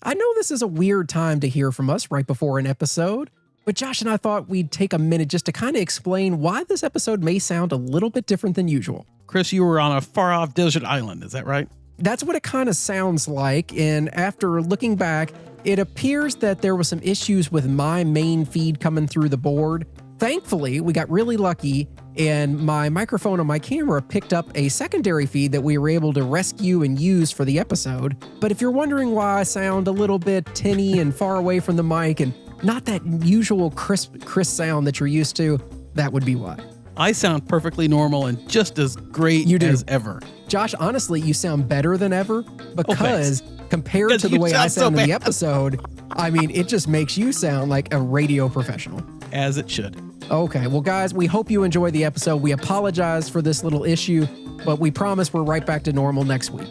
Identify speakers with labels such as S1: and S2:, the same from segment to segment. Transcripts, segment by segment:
S1: I know this is a weird time to hear from us right before an episode, but Josh and I thought we'd take a minute just to kind of explain why this episode may sound a little bit different than usual.
S2: Chris, you were on a far-off desert island, is that right?
S1: That's what it kind of sounds like, and after looking back, it appears that there were some issues with my main feed coming through the board. Thankfully, we got really lucky, and my microphone on my camera picked up a secondary feed that we were able to rescue and use for the episode. But if you're wondering why I sound a little bit tinny and far away from the mic and not that usual crisp sound that you're used to, that would be why.
S2: I sound perfectly normal and just as great as ever.
S1: Josh, honestly, you sound better than ever because compared to the way I sound in the episode, I mean, it just makes you sound like a radio professional.
S2: As it should.
S1: Okay, well, guys, we hope you enjoy the episode. We apologize for this little issue, but we promise we're right back to normal next week.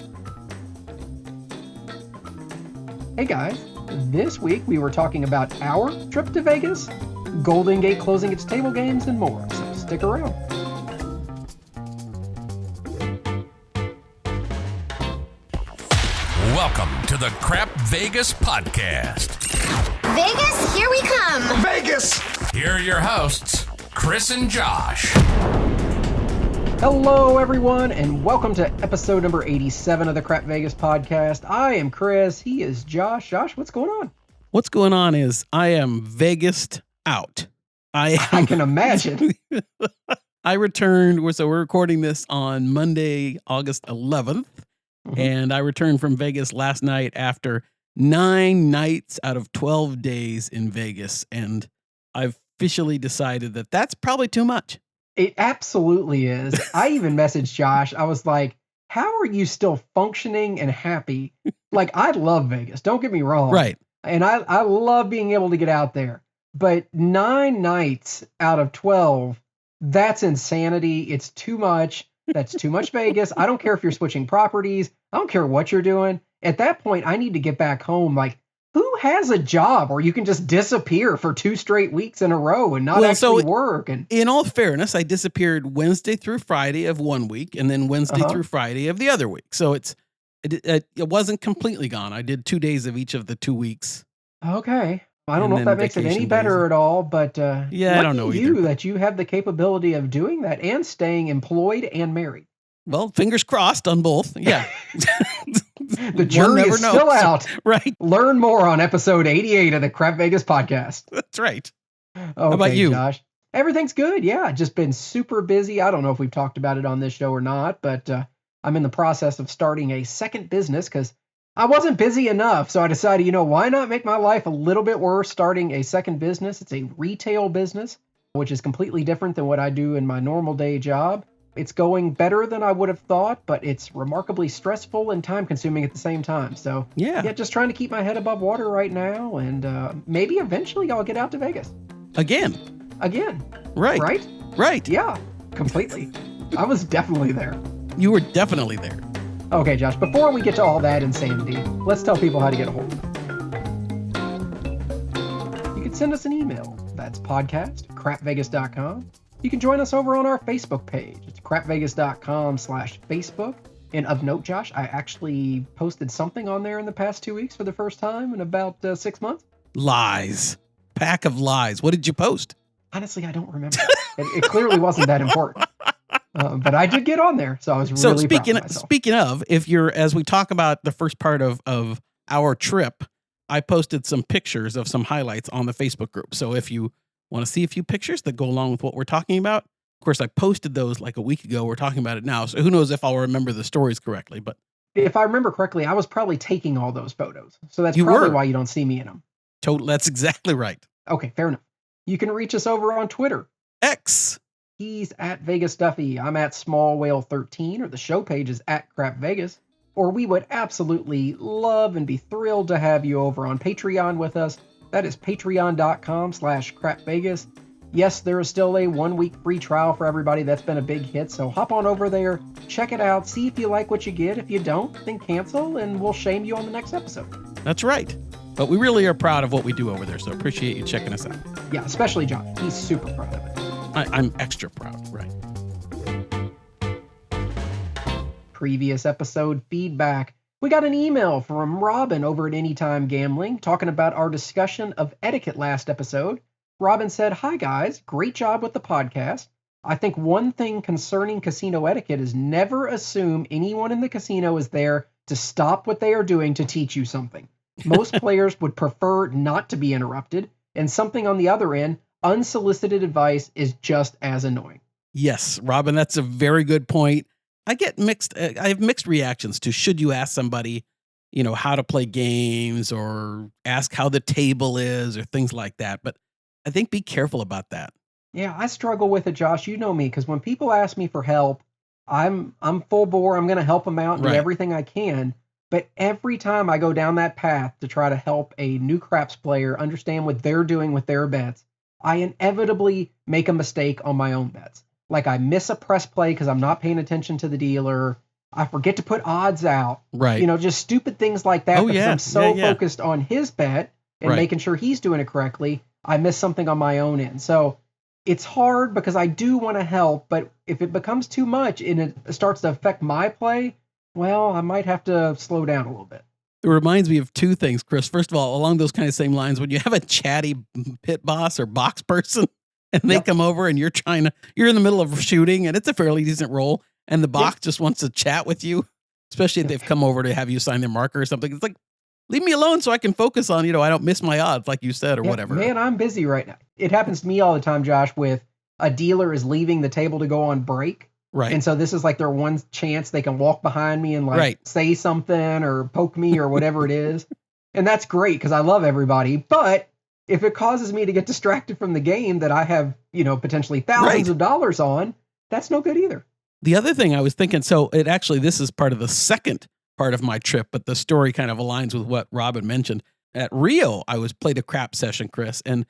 S1: Hey, guys. This week, we were talking about our trip to Vegas, Golden Gate closing its table games, and more. So stick around.
S3: Welcome to the Crap Vegas podcast.
S4: Vegas, here we come.
S3: Vegas! Here are your hosts, Chris and Josh.
S1: Hello, everyone, and welcome to episode number 87 of the Crap Vegas podcast. I am Chris. He is Josh. Josh, what's going on?
S2: What's going on is I am Vegased out. I
S1: can imagine.
S2: I returned, so we're recording this on Monday, August 11th, and I returned from Vegas last night after 9 nights out of 12 days in Vegas, and I've officially decided that that's probably too much.
S1: It absolutely is. I even messaged Josh. I was like, how are you still functioning and happy? Like, I love Vegas. Don't get me wrong.
S2: Right.
S1: And I love being able to get out there. But 9 nights out of 12, that's insanity. It's too much. That's too much Vegas. I don't care if you're switching properties. I don't care what you're doing. At that point, I need to get back home. Like, who has a job where you can just disappear for 2 straight weeks in a row and not actually work? And
S2: in all fairness, I disappeared Wednesday through Friday of one week and then Wednesday through Friday of the other week. So it wasn't completely gone. I did 2 days of each of the 2 weeks.
S1: Okay. I don't know if that makes it any better at all, but
S2: yeah, I don't know either.
S1: That you have the capability of doing that and staying employed and married.
S2: Well, fingers crossed on both. Yeah.
S1: The jury is still out.
S2: Right.
S1: Learn more on episode 88 of the Crap Vegas podcast.
S2: That's right.
S1: Okay,
S2: how about you?
S1: Josh? Everything's good. Yeah, just been super busy. I don't know if we've talked about it on this show or not, but I'm in the process of starting a second business because I wasn't busy enough. So I decided, why not make my life a little bit worse starting a second business? It's a retail business, which is completely different than what I do in my normal day job. It's going better than I would have thought, but it's remarkably stressful and time-consuming at the same time. So, yeah, just trying to keep my head above water right now, and maybe eventually I'll get out to Vegas.
S2: Again.
S1: Right.
S2: Right.
S1: Yeah, completely. I was definitely there.
S2: You were definitely there.
S1: Okay, Josh, before we get to all that insanity, let's tell people how to get a hold of us. You can send us an email. That's podcast@crapvegas.com. You can join us over on our Facebook page. It's crapvegas.com/Facebook. And of note, Josh, I actually posted something on there in the past 2 weeks for the first time in about 6 months.
S2: Lies. Pack of lies. What did you post?
S1: Honestly, I don't remember. It clearly wasn't that important. But I did get on there, so I was really proud of myself.
S2: Speaking of, as we talk about the first part of our trip, I posted some pictures of some highlights on the Facebook group. So if you want to see a few pictures that go along with what we're talking about, of course, I posted those like a week ago. We're talking about it now, so who knows if I'll remember the stories correctly. But
S1: if I remember correctly, I was probably taking all those photos, so that's probably why you don't see me in them.
S2: That's exactly right.
S1: Okay, fair enough. You can reach us over on Twitter.
S2: X.
S1: He's at Vegas Duffy. I'm at Small Whale 13, or the show page is at Crap Vegas. Or we would absolutely love and be thrilled to have you over on Patreon with us. That is patreon.com/crapvegas. Yes, there is still a 1-week free trial for everybody. That's been a big hit. So hop on over there, check it out, see if you like what you get. If you don't, then cancel and we'll shame you on the next episode.
S2: That's right. But we really are proud of what we do over there. So appreciate you checking us out.
S1: Yeah, especially John. He's super proud of it.
S2: I'm extra proud, right?
S1: Previous episode feedback. We got an email from Robin over at Anytime Gambling talking about our discussion of etiquette last episode. Robin said, "Hi guys, great job with the podcast. I think one thing concerning casino etiquette is never assume anyone in the casino is there to stop what they are doing to teach you something. Most players would prefer not to be interrupted, and something on the other end, unsolicited advice is just as annoying."
S2: Yes, Robin, that's a very good point. I have mixed reactions to should you ask somebody, how to play games or ask how the table is or things like that. But I think be careful about that.
S1: Yeah, I struggle with it, Josh. You know me, because when people ask me for help, I'm full bore. I'm going to help them out and do
S2: Right.
S1: everything I can. But every time I go down that path to try to help a new craps player understand what they're doing with their bets, I inevitably make a mistake on my own bets. Like I miss a press play because I'm not paying attention to the dealer. I forget to put odds out.
S2: Right.
S1: Just stupid things like that.
S2: Oh,
S1: because
S2: yeah.
S1: I'm so
S2: Yeah.
S1: focused on his bet and
S2: Right.
S1: making sure he's doing it correctly, I miss something on my own end. So it's hard because I do want to help, but if it becomes too much and it starts to affect my play, well, I might have to slow down a little bit.
S2: It reminds me of two things, Chris. First of all, along those kind of same lines, when you have a chatty pit boss or box person and they
S1: Yep.
S2: come over and you're in the middle of shooting and it's a fairly decent roll and the box just wants to chat with you, especially if they've come over to have you sign their marker or something. It's like, leave me alone so I can focus on, I don't miss my odds like you said or
S1: Yeah,
S2: whatever.
S1: Man, I'm busy right now. It happens to me all the time, Josh, with a dealer is leaving the table to go on break.
S2: Right.
S1: And so this is like their one chance they can walk behind me and
S2: Right.
S1: say something or poke me or whatever it is. And that's great because I love everybody. But if it causes me to get distracted from the game that I have, potentially thousands
S2: Right.
S1: of dollars on, that's no good either.
S2: The other thing I was thinking, so this is part of the second part of my trip, but the story kind of aligns with what Robin mentioned. At Rio, I played a craps session, Chris, and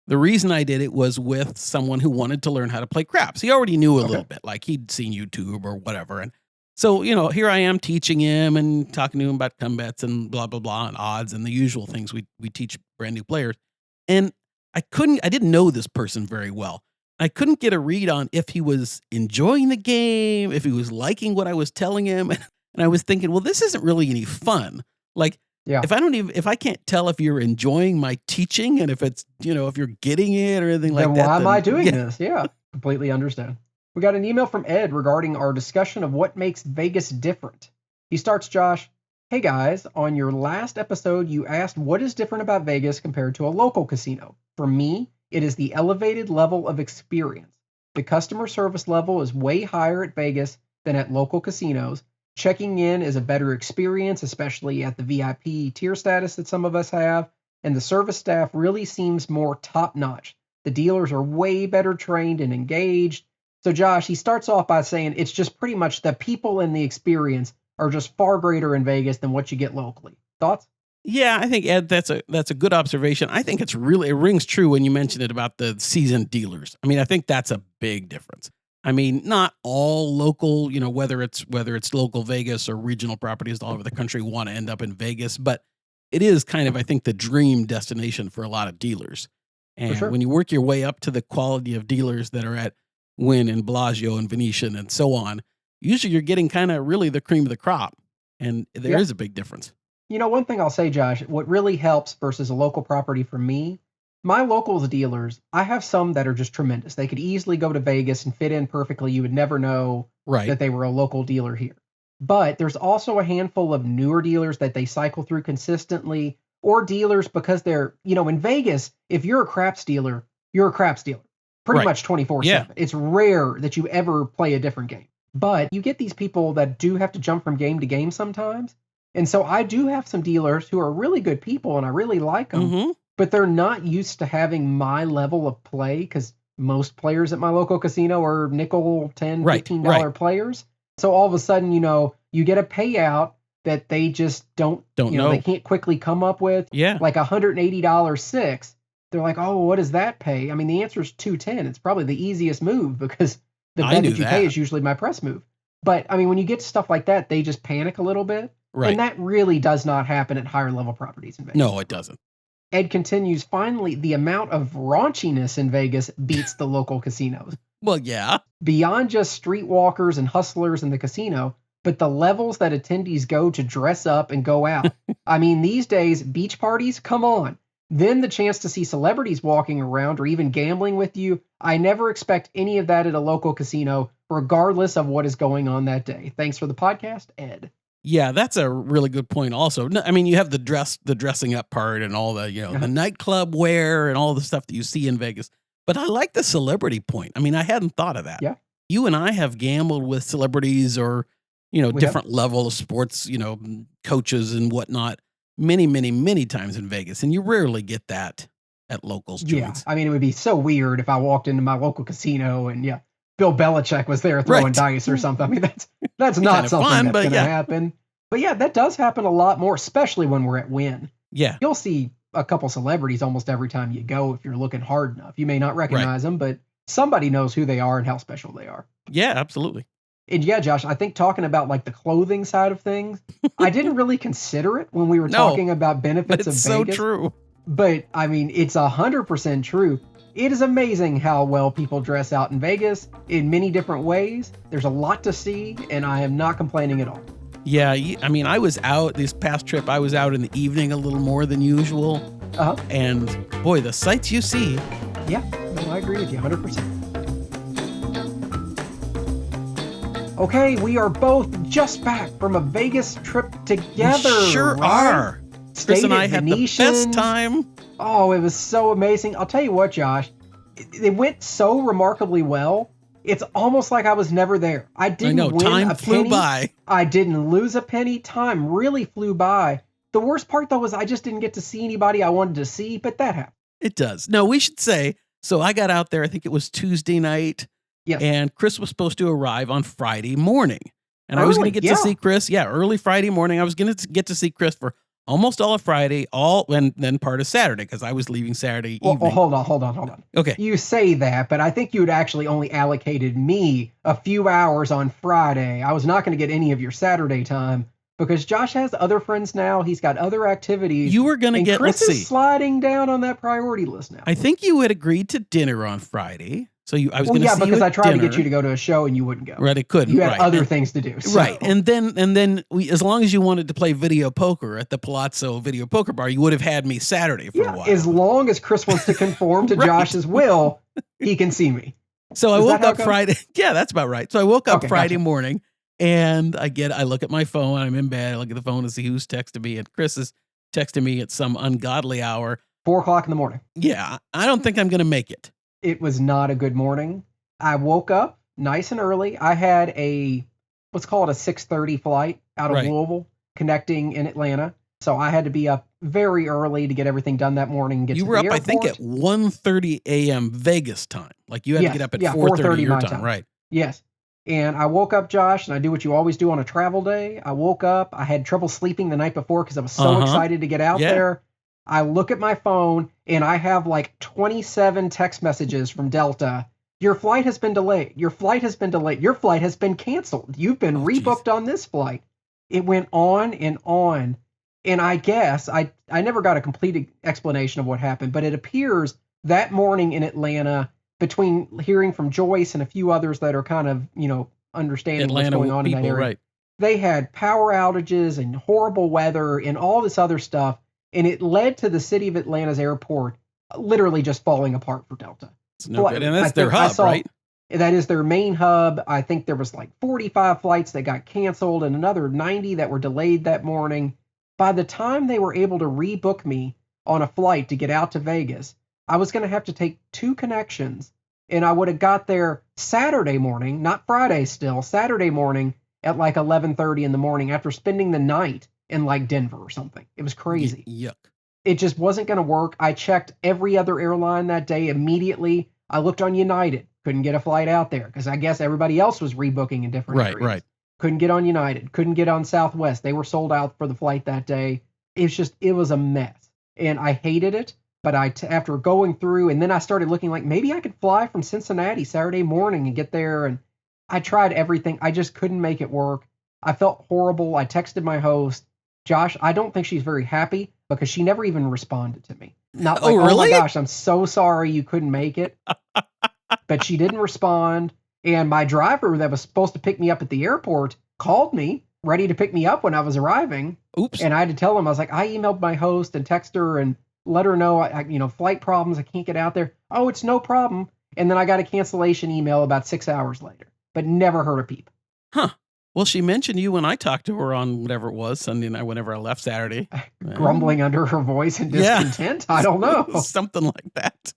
S2: the reason I did it was with someone who wanted to learn how to play craps. He already knew a little bit, like he'd seen YouTube or whatever. And so, here I am teaching him and talking to him about come bets and blah, blah, blah, and odds and the usual things we teach brand new players. And I didn't know this person very well. I couldn't get a read on if he was enjoying the game, if he was liking what I was telling him. And I was thinking, well, this isn't really any fun. Like,
S1: Yeah.
S2: if I can't tell if you're enjoying my teaching and if it's, if you're getting it or anything like
S1: Then
S2: that.
S1: why am I doing
S2: yeah.
S1: this? Yeah, completely understand. We got an email from Ed regarding our discussion of what makes Vegas different. He starts, Josh, "Hey guys, on your last episode, you asked what is different about Vegas compared to a local casino. For me, it is the elevated level of experience. The customer service level is way higher at Vegas than at local casinos. Checking in is a better experience, especially at the VIP tier status that some of us have, and the service staff really seems more top-notch. The dealers are way better trained and engaged." So Josh, he starts off by saying it's just pretty much the people and the experience are just far greater in Vegas than what you get locally. Thoughts?
S2: Yeah, I think Ed, that's a good observation. I think it rings true when you mentioned it about the seasoned dealers. I mean, I think that's a big difference. I mean, not all local, whether it's local Vegas or regional properties all over the country want to end up in Vegas, but it is kind of, I think, the dream destination for a lot of dealers. And
S1: sure.
S2: when you work your way up to the quality of dealers that are at Wynn and Bellagio and Venetian and so on, usually you're getting kind of really the cream of the crop. And there is a big difference.
S1: One thing I'll say, Josh, what really helps versus a local property for me, my locals dealers, I have some that are just tremendous. They could easily go to Vegas and fit in perfectly. You would never know
S2: Right.
S1: that they were a local dealer here. But there's also a handful of newer dealers that they cycle through consistently, or dealers because they're, in Vegas, if you're a craps dealer, you're a craps dealer. Pretty
S2: Right.
S1: much 24/7.
S2: Yeah.
S1: It's rare that you ever play a different game. But you get these people that do have to jump from game to game sometimes. And so I do have some dealers who are really good people and I really like them,
S2: Mm-hmm.
S1: but they're not used to having my level of play because most players at my local casino are nickel, $10,
S2: Right,
S1: $15
S2: right.
S1: players. So all of a sudden, you get a payout that they just don't
S2: know.
S1: they can't quickly come up with.
S2: Yeah.
S1: Like $180 six. They're like, oh, what does that pay? I mean, the answer is 210. It's probably the easiest move because the
S2: I
S1: bet
S2: knew
S1: that you pay
S2: that.
S1: is usually my press move. But I mean, when you get stuff like that, they just panic a little bit.
S2: Right.
S1: And that really does not happen at higher level properties in Vegas.
S2: No, it doesn't.
S1: Ed continues, finally, the amount of raunchiness in Vegas beats the local casinos.
S2: Well, yeah.
S1: Beyond just streetwalkers and hustlers in the casino, but the levels that attendees go to dress up and go out. I mean, these days, beach parties, come on. Then the chance to see celebrities walking around or even gambling with you. I never expect any of that at a local casino, regardless of what is going on that day. Thanks for the podcast, Ed.
S2: Yeah, that's a really good point also. I mean, you have the dressing up part and all the, the nightclub wear and all the stuff that you see in Vegas. But I like the celebrity point. I mean, I hadn't thought of that.
S1: Yeah.
S2: You and I have gambled with celebrities or, different level of sports, coaches and whatnot many, many, many times in Vegas. And you rarely get that at locals joints.
S1: Yeah. I mean, it would be so weird if I walked into my local casino and Bill Belichick was there throwing dice or something. I mean, that's not something that's going to happen. But yeah, that does happen a lot more, especially when we're at Wynn.
S2: Yeah.
S1: You'll see a couple celebrities almost every time you go if you're looking hard enough. You may not recognize them, but somebody knows who they are and how special they are.
S2: Yeah, absolutely.
S1: And yeah, Josh, I think talking about like the clothing side of things, I didn't really consider it when we were talking about benefits of Vegas.
S2: It's so true.
S1: But I mean, it's 100% true. It is amazing how well people dress out in Vegas in many different ways. There's a lot to see, and I am not complaining at all.
S2: Yeah, I mean, I was out this past trip. I was out in the evening a little more than usual. And boy, the sights you see.
S1: Yeah, no, I agree with you 100%. Okay, we are both just back from a Vegas trip together.
S2: We sure are. Chris and I had
S1: Venetian.
S2: The best time.
S1: Oh, it was so amazing. I'll tell you what, Josh, it went so remarkably well. It's almost like I was never there. I didn't win
S2: time
S1: a
S2: flew
S1: penny.
S2: by.
S1: I didn't lose a penny. Time really flew by. The worst part, though, was I just didn't get to see anybody I wanted to see, but that happened.
S2: It does. No, we should say, so I got out there, I think it was Tuesday night.
S1: Yes.
S2: And Chris was supposed to arrive on Friday morning. And I was going to get to see Chris. Yeah, early Friday morning. I was going to get to see Chris for almost all of Friday, and then part of Saturday, because I was leaving Saturday evening.
S1: Well, hold on.
S2: Okay.
S1: You say that, but I think you had actually only allocated me a few hours on Friday. I was not going to get any of your Saturday time because Josh has other friends now. He's got other activities.
S2: You were going to get,
S1: Chris
S2: let's
S1: is
S2: see.
S1: sliding down on that priority list now.
S2: I think you had agreed to dinner on Friday. So I was going to see
S1: because
S2: you
S1: I tried
S2: dinner.
S1: to get you to go to a show and you wouldn't go.
S2: Right, I couldn't.
S1: You had other things to do. So.
S2: Right, and then we, as long as you wanted to play video poker at the Palazzo Video Poker Bar, you would have had me Saturday for a while.
S1: As long as Chris wants to conform to Josh's will, he can see me.
S2: So I woke up Friday. Yeah, that's about right. So I woke up Friday morning, and I look at my phone. I'm in bed. I look at the phone to see who's texted me, and Chris is texting me at some ungodly hour.
S1: 4:00 in the morning.
S2: Yeah, I don't think I'm going to make it.
S1: It was not a good morning. I woke up nice and early. I had let's call it a 6:30 flight out of Louisville connecting in Atlanta. So I had to be up very early to get everything done that morning and get to the airport.
S2: You were up, I think, at 1:30 a.m. Vegas time. Like you had to get up at 4:30 your time, right?
S1: Yes. And I woke up, Josh, and I do what you always do on a travel day. I woke up. I had trouble sleeping the night before because I was so excited to get out there. I look at my phone, and I have like 27 text messages from Delta. Your flight has been delayed. Your flight has been delayed. Your flight has been canceled. You've been rebooked on this flight. It went on and on. And I guess I never got a complete explanation of what happened, but it appears that morning in Atlanta, between hearing from Joyce and a few others that are kind of, understanding
S2: Atlanta
S1: what's going on in that area, they had power outages and horrible weather and all this other stuff. And it led to the city of Atlanta's airport literally just falling apart for Delta.
S2: It's no good. And that's their hub, right?
S1: That is their main hub. I think there was like 45 flights that got canceled and another 90 that were delayed that morning. By the time they were able to rebook me on a flight to get out to Vegas, I was going to have to take 2 connections. And I would have got there Saturday morning, not Friday still, Saturday morning at like 11:30 in the morning after spending the night in like Denver or something. It was crazy.
S2: Yuck.
S1: It just wasn't going to work. I checked every other airline that day immediately. I looked on United. Couldn't get a flight out there because I guess everybody else was rebooking in different areas. Right. Couldn't get on United. Couldn't get on Southwest. They were sold out for the flight that day. It was a mess. And I hated it. But after going through, and then I started looking like maybe I could fly from Cincinnati Saturday morning and get there. And I tried everything. I just couldn't make it work. I felt horrible. I texted my host, Josh, I don't think she's very happy because she never even responded to me. Not like,
S2: really?
S1: Oh my gosh, I'm so sorry you couldn't make it. But she didn't respond. And my driver that was supposed to pick me up at the airport called me ready to pick me up when I was arriving.
S2: Oops.
S1: And I had to tell him, I was like, I emailed my host and text her and let her know, flight problems. I can't get out there. Oh, it's no problem. And then I got a cancellation email about 6 hours later, but never heard a peep.
S2: Huh. Well, she mentioned you when I talked to her on whatever it was, Sunday night, whenever I left Saturday.
S1: Grumbling under her voice and discontent? Yeah. I don't know.
S2: Something like that.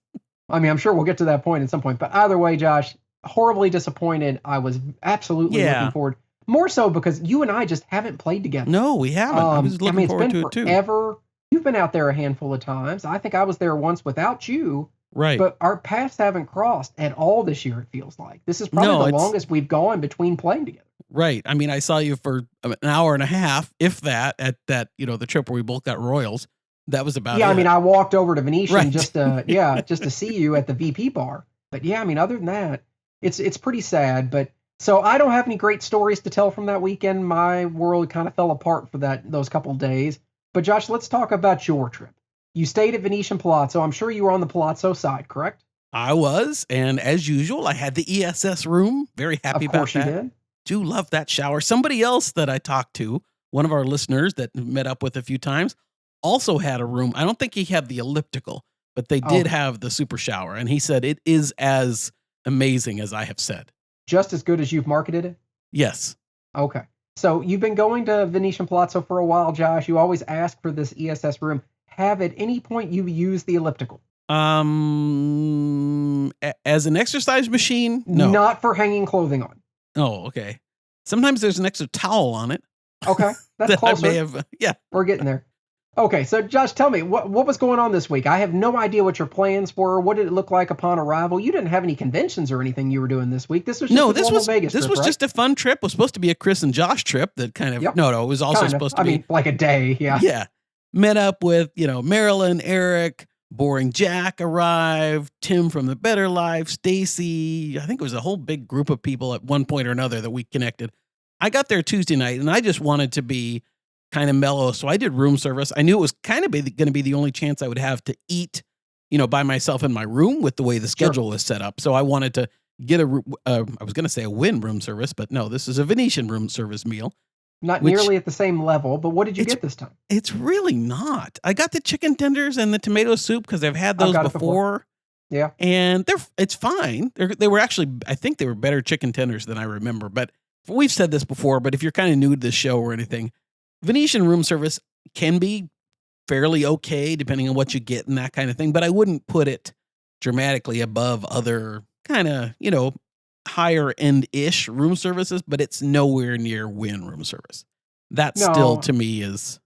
S1: I mean, I'm sure we'll get to that point at some point. But either way, Josh, horribly disappointed. I was absolutely looking forward. More so because you and I just haven't played together.
S2: No, we haven't. I was looking forward to it too.
S1: Forever. You've been out there a handful of times. I think I was there once without you.
S2: Right.
S1: But our paths haven't crossed at all this year, it feels like. This is probably the longest we've gone between playing together.
S2: Right. I mean, I saw you for an hour and a half, if that, at that, the trip where we both got Royals. That was about it.
S1: Yeah, I mean, I walked over to Venetian just to see you at the VP bar. But yeah, I mean, other than that, it's pretty sad. But so I don't have any great stories to tell from that weekend. My world kind of fell apart for those couple of days. But Josh, let's talk about your trip. You stayed at Venetian Palazzo. I'm sure you were on the Palazzo side, correct?
S2: I was, and as usual, I had the ESS room. Very happy about that. Of course you did. Do love that shower. Somebody else that I talked to, one of our listeners that met up with a few times, also had a room. I don't think he had the elliptical, but they did have the super shower. And he said it is as amazing as I have said.
S1: Just as good as you've marketed it?
S2: Yes.
S1: Okay. So you've been going to Venetian Palazzo for a while, Josh. You always ask for this ESS room. Have at any point you used the elliptical?
S2: As an exercise machine? No.
S1: Not for hanging clothing on.
S2: Oh, okay. Sometimes there's an extra towel on it.
S1: Okay. That's
S2: that
S1: closer.
S2: I may have,
S1: We're getting there. Okay, so Josh, tell me, what was going on this week? I have no idea what your plans were. What did it look like upon arrival? You didn't have any conventions or anything you were doing this week. This was just Vegas trip,
S2: was
S1: right?
S2: just a fun trip. It was supposed to be a Chris and Josh trip that kind of, no, it was also supposed to be.
S1: I mean, like a day, yeah.
S2: Yeah. Met up with, Marilyn, Eric, Boring Jack arrived, Tim from The Better Life, Stacy. I think it was a whole big group of people at one point or another that we connected. I got there Tuesday night and I just wanted to be kind of mellow. So I did room service. I knew it was kind of going to be the only chance I would have to eat, by myself in my room with the way the schedule was set up. So I wanted to get I was going to say a Wynn room service, but no, this is a Venetian room service meal.
S1: Not nearly at the same level, but what did you get this time?
S2: It's really not. I got the chicken tenders and the tomato soup because I've had those before.
S1: Yeah.
S2: And it's fine. They were actually, I think they were better chicken tenders than I remember, but we've said this before, but if you're kind of new to this show or anything, Venetian room service can be fairly okay depending on what you get and that kind of thing, but I wouldn't put it dramatically above other kind of, higher end-ish room services, but it's nowhere near Wynn room service. That still to me is...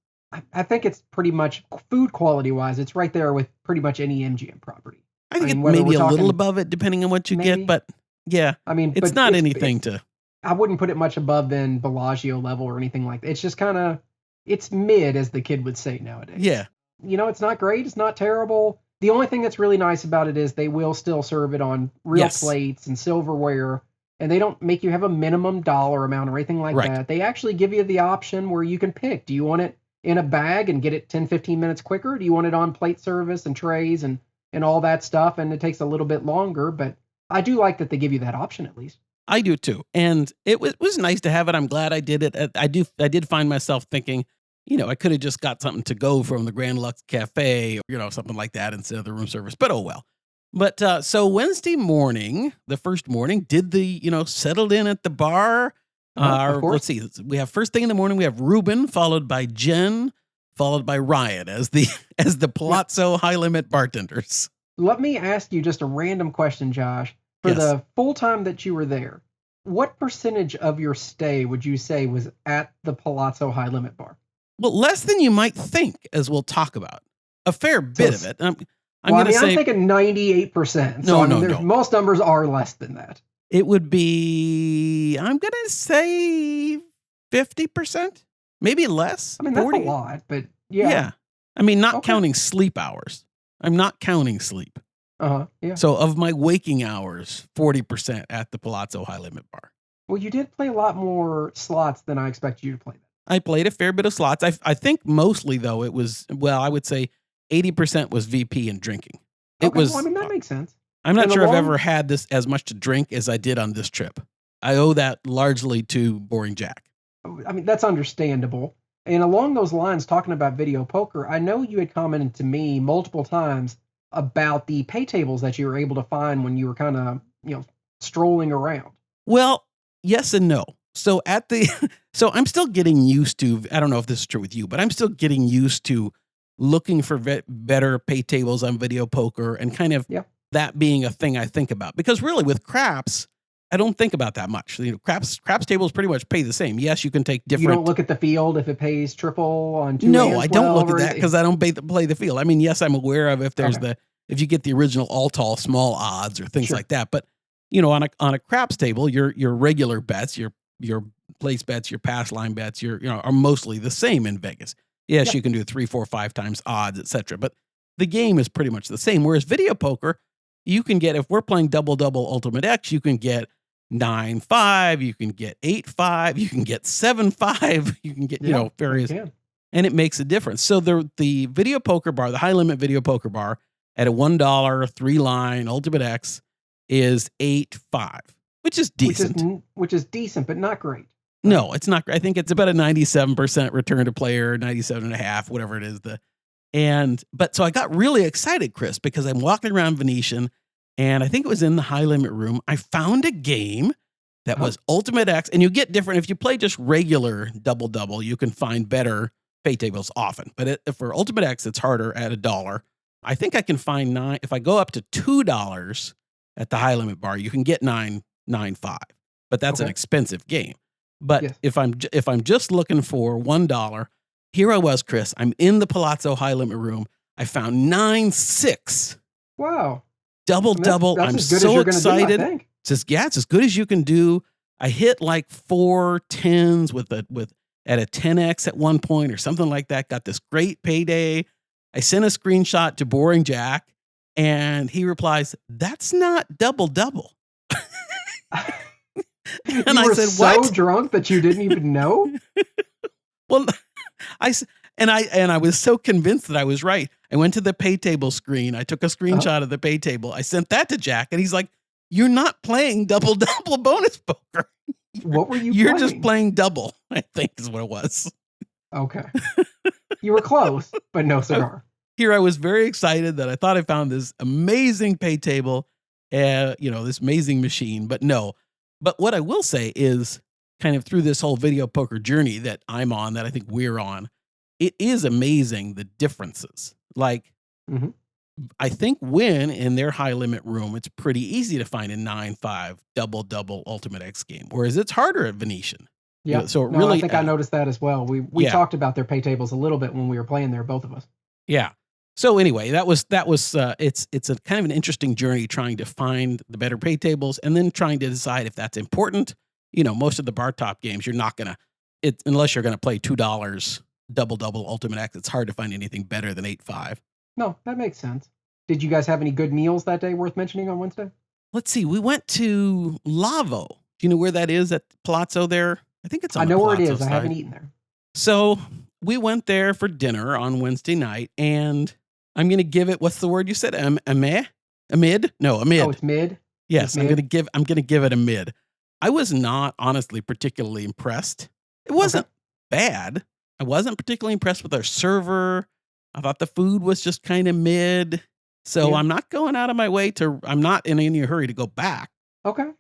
S1: I think it's pretty much food quality-wise, it's right there with pretty much any MGM property.
S2: I think it's maybe a little above it depending on what you get, but yeah,
S1: I mean,
S2: it's not anything to...
S1: I wouldn't put it much above than Bellagio level or anything like that. It's just kind of, it's mid, as the kid would say nowadays.
S2: Yeah.
S1: It's not great. It's not terrible. The only thing that's really nice about it is they will still serve it on real plates and silverware, and they don't make you have a minimum dollar amount or anything like that. They actually give you the option where you can pick. Do you want it in a bag and get it 10, 15 minutes quicker? Do you want it on plate service and trays and all that stuff? And it takes a little bit longer, but I do like that they give you that option at least.
S2: I do too. And it was nice to have it. I'm glad I did it. I did find myself thinking, I could have just got something to go from the Grand Lux Cafe, or, something like that instead of the room service, but oh well. But so Wednesday morning, the first morning, did the, settled in at the bar. Let's see, we have first thing in the morning, we have Ruben, followed by Jen, followed by Ryan as the Palazzo high limit bartenders.
S1: Let me ask you just a random question, Josh. For the full time that you were there, what percentage of your stay would you say was at the Palazzo high limit bar?
S2: Well, less than you might think, as we'll talk about. A fair bit of it. I'm
S1: thinking 98%. So no. Most numbers are less than that.
S2: It would be, I'm going to say 50%, maybe less.
S1: I mean, that's 40. A lot, but yeah.
S2: Yeah. I mean, not counting sleep hours. I'm not counting sleep.
S1: Yeah.
S2: So of my waking hours, 40% at the Palazzo high limit bar.
S1: Well, you did play a lot more slots than I expected you to play.
S2: I played a fair bit of slots. I think mostly though it was, I would say 80% was VP and drinking. It was.
S1: Well, I mean, that makes sense.
S2: I'm not sure I've ever had this as much to drink as I did on this trip. I owe that largely to Boring Jack.
S1: I mean, that's understandable. And along those lines, talking about video poker, I know you had commented to me multiple times about the pay tables that you were able to find when you were kind of, strolling around.
S2: Well, yes and no. So at the so I'm still getting used to, I don't know if this is true with you, but I'm still getting used to looking for better pay tables on video poker and kind of
S1: Yeah.
S2: that being a thing I think about. Because really with craps, I don't think about that much. Craps tables pretty much pay the same. Yes, you can take
S1: You
S2: different.
S1: don't look at the field if it pays triple on two.
S2: No,
S1: and
S2: I don't
S1: 12
S2: look at
S1: or
S2: that
S1: anything.
S2: because I don't play the field. I mean, yes, I'm aware of if there's
S1: Okay.
S2: if you get the original all tall small odds or things
S1: Sure.
S2: like that. But on a craps table, your regular bets, your place bets, your pass line bets, are mostly the same in Vegas. Yes,
S1: Yep.
S2: you can do 3, 4, 5 times odds, etc. But the game is pretty much the same. Whereas video poker, you can get, if we're playing double Ultimate X, you can get 9-5, you can get 8-5, you can get 7-5, you can get
S1: Yeah,
S2: various,
S1: you can.
S2: and it makes a difference. So the video poker bar, the high limit video poker bar at a $1 3-line Ultimate X is 8-5, which is decent.
S1: Which is decent, but not great.
S2: No, it's not. I think it's about a 97% return to player, 97.5, whatever it is. But so I got really excited, Chris, because I'm walking around Venetian, and I think it was in the high limit room. I found a game that was Ultimate X, and you get different. If you play just regular double, you can find better pay tables often. But for Ultimate X, it's harder at $1. I think I can find 9. If I go up to $2 at the high limit bar, you can get 9-5. But that's an expensive game. But
S1: Yes.
S2: if I'm just looking for $1, here I was, Chris. I'm in the Palazzo high limit room. I found 9-6.
S1: Wow.
S2: Double.
S1: That's
S2: I'm
S1: as good as
S2: so
S1: you're gonna do, I
S2: excited.
S1: think.
S2: It's as good as you can do. I hit like 4 10s at a 10x at one point or something like that. Got this great payday. I sent a screenshot to Boring Jack, and he replies, "That's not double." And
S1: You
S2: I
S1: were
S2: said,
S1: so
S2: "What?"
S1: drunk that you didn't even know?
S2: Well, I was so convinced that I was right. I went to the pay table screen. I took a screenshot of the pay table. I sent that to Jack, and he's like, "You're not playing double bonus poker.
S1: What were you
S2: You're
S1: playing?
S2: just playing double," I think is what it was.
S1: Okay. You were close, but no cigar.
S2: Here I was very excited that I thought I found this amazing pay table, this amazing machine, but no. But what I will say is kind of through this whole video poker journey that I'm on, that I think we're on, it is amazing the differences. Like,
S1: Mhm.
S2: I think Win in their high limit room, it's pretty easy to find a 9-5 double Ultimate X game, whereas it's harder at Venetian.
S1: Yeah.
S2: So it
S1: No,
S2: really,
S1: I think I noticed that as well. We
S2: Yeah.
S1: talked about their pay tables a little bit when we were playing there, both of us.
S2: yeah. So anyway, that was it's a kind of an interesting journey trying to find the better pay tables and then trying to decide if that's important. Most of the bar top games, you're not gonna unless you're gonna play $2 double Ultimate X. It's hard to find anything better than 8-5.
S1: No, that makes sense. Did you guys have any good meals that day worth mentioning on Wednesday?
S2: Let's see. We went to Lavo. Do you know where that is at Palazzo there? I think it's on
S1: I
S2: the
S1: know where it
S2: Palazzo
S1: is. I
S2: side.
S1: haven't eaten there.
S2: So we went there for dinner on Wednesday night, and I'm going to give it, what's the word you said? Amid? No, amid.
S1: Oh, it's mid?
S2: Yes,
S1: it's
S2: I'm
S1: mid?
S2: going to give it a mid. I was not honestly particularly impressed. It wasn't bad. I wasn't particularly impressed with our server. I thought the food was just kind of mid. So
S1: Yeah.
S2: I'm not going out of my way I'm not in any hurry to go back.
S1: Okay.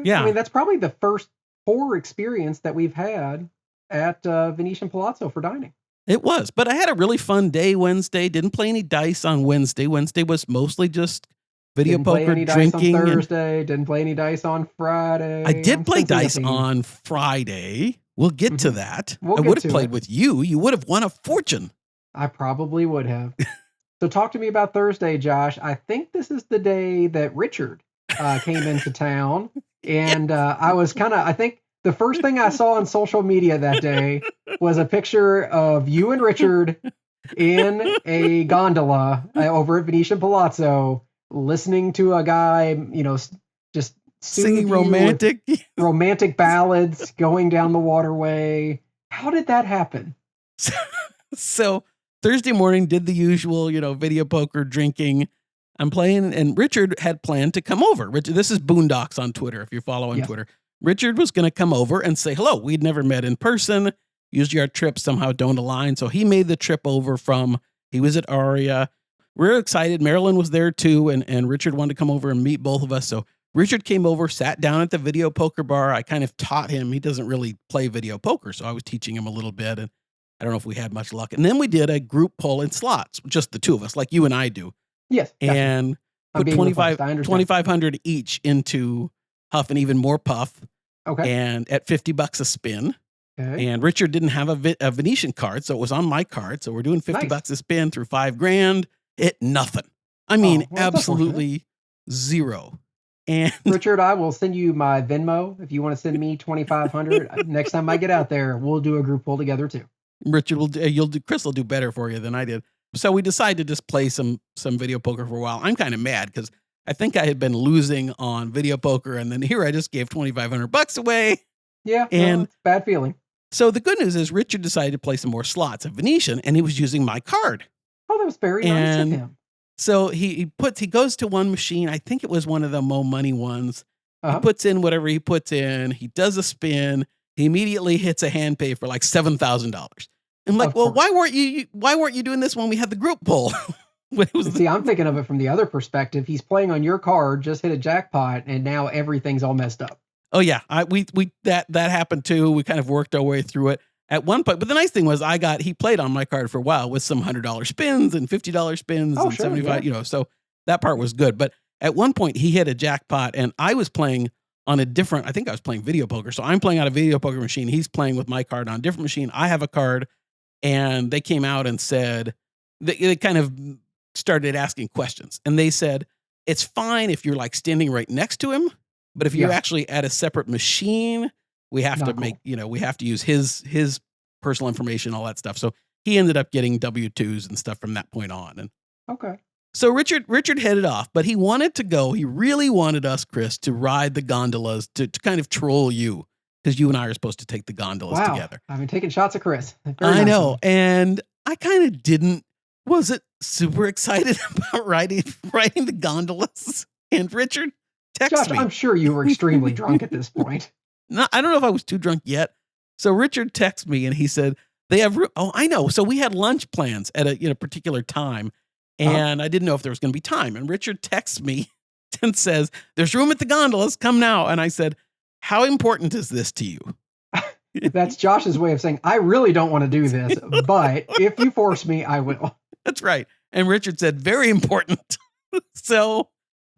S2: Yeah.
S1: I mean, that's probably the first poor experience that we've had at Venetian Palazzo for dining.
S2: It was, but I had a really fun day Wednesday. Didn't play any dice on Wednesday. Wednesday was mostly just video
S1: Didn't play
S2: poker,
S1: any dice
S2: drinking.
S1: on
S2: and
S1: Thursday. Didn't play any dice on Friday.
S2: I did
S1: I'm
S2: play
S1: sensing a
S2: dice
S1: theme.
S2: on Friday. We'll get to
S1: Mhm.
S2: that.
S1: We'll
S2: I
S1: get
S2: would have
S1: to
S2: played
S1: it.
S2: with you. You would have won a fortune.
S1: I probably would have. So talk to me about Thursday, Josh. I think this is the day that Richard came into town. And I think the first thing I saw on social media that day was a picture of you and Richard in a gondola over at Venetian Palazzo, listening to a guy, just
S2: Singing
S1: soothe you with
S2: romantic.
S1: romantic ballads going down the waterway. How did that happen?
S2: So Thursday morning, did the usual, video poker, drinking. I'm playing, and Richard had planned to come over. Richard, this is Boondocks on Twitter, if you follow on
S1: Yes.
S2: Twitter. Richard was going to come over and say hello. We'd never met in person. Usually our trips somehow don't align. So he made the trip over he was at Aria. We're excited. Marilyn was there too. And Richard wanted to come over and meet both of us. So Richard came over, sat down at the video poker bar. I kind of taught him. He doesn't really play video poker. So I was teaching him a little bit. And I don't know if we had much luck. And then we did a group pull in slots, just the two of us, like you and I do.
S1: Yes.
S2: And put 2,500 each into Huff and even more Puff.
S1: Okay.
S2: And at $50 a spin.
S1: Okay.
S2: And Richard didn't have a Venetian card, so it was on my card. So we're doing $50 a spin through $5,000. It nothing. I mean, absolutely zero. And
S1: Richard, I will send you my Venmo if you want to send me 2,500. Next time I get out there, we'll do a group pull together too.
S2: Richard Chris will do better for you than I did. So we decided to just play some video poker for a while. I'm kind of mad because I think I had been losing on video poker, and then here I just gave $2,500 away.
S1: Yeah,
S2: and
S1: it's a bad feeling.
S2: So the good news is Richard decided to play some more slots at Venetian, and he was using my card.
S1: Oh, that was very nice of him.
S2: So he goes to one machine. I think it was one of the Mo Money ones.
S1: Uh-huh.
S2: He puts in whatever he puts in. He does a spin. He immediately hits a hand pay for like $7,000. I'm like, well, why weren't you doing this when we had the group pull?
S1: See, I'm thinking of it from the other perspective. He's playing on your card, just hit a jackpot, and now everything's all messed up.
S2: Oh yeah, that happened too. We kind of worked our way through it at one point. But the nice thing was he played on my card for a while with some $100 spins and $50 spins and 75, so that part was good. But at one point he hit a jackpot and I was playing on I think I was playing video poker. So I'm playing on a video poker machine. He's playing with my card on a different machine. I have a card, and they came out and said, they kind of started asking questions, and they said, it's fine if you're like standing right next to him. But if you're actually at a separate machine, we have we have to use his personal information, all that stuff. So he ended up getting W-2s and stuff from that point on. And
S1: okay.
S2: So Richard headed off, but he wanted to go. He really wanted us, Chris, to ride the gondolas to kind of troll you, because you and I are supposed to take the gondolas together.
S1: I've been taking shots at Chris.
S2: I know. And I kind of wasn't super excited about riding the gondolas. And Richard texted me.
S1: I'm sure you were extremely drunk at this point.
S2: No, I don't know if I was too drunk yet. So Richard texted me and he said, they have I know. So we had lunch plans at a particular time, and I didn't know if there was going to be time. And Richard texts me and says, there's room at the gondolas, come now. And I said, how important is this to you?
S1: That's Josh's way of saying, I really don't want to do this, but if you force me, I will.
S2: That's right. And Richard said, very important. So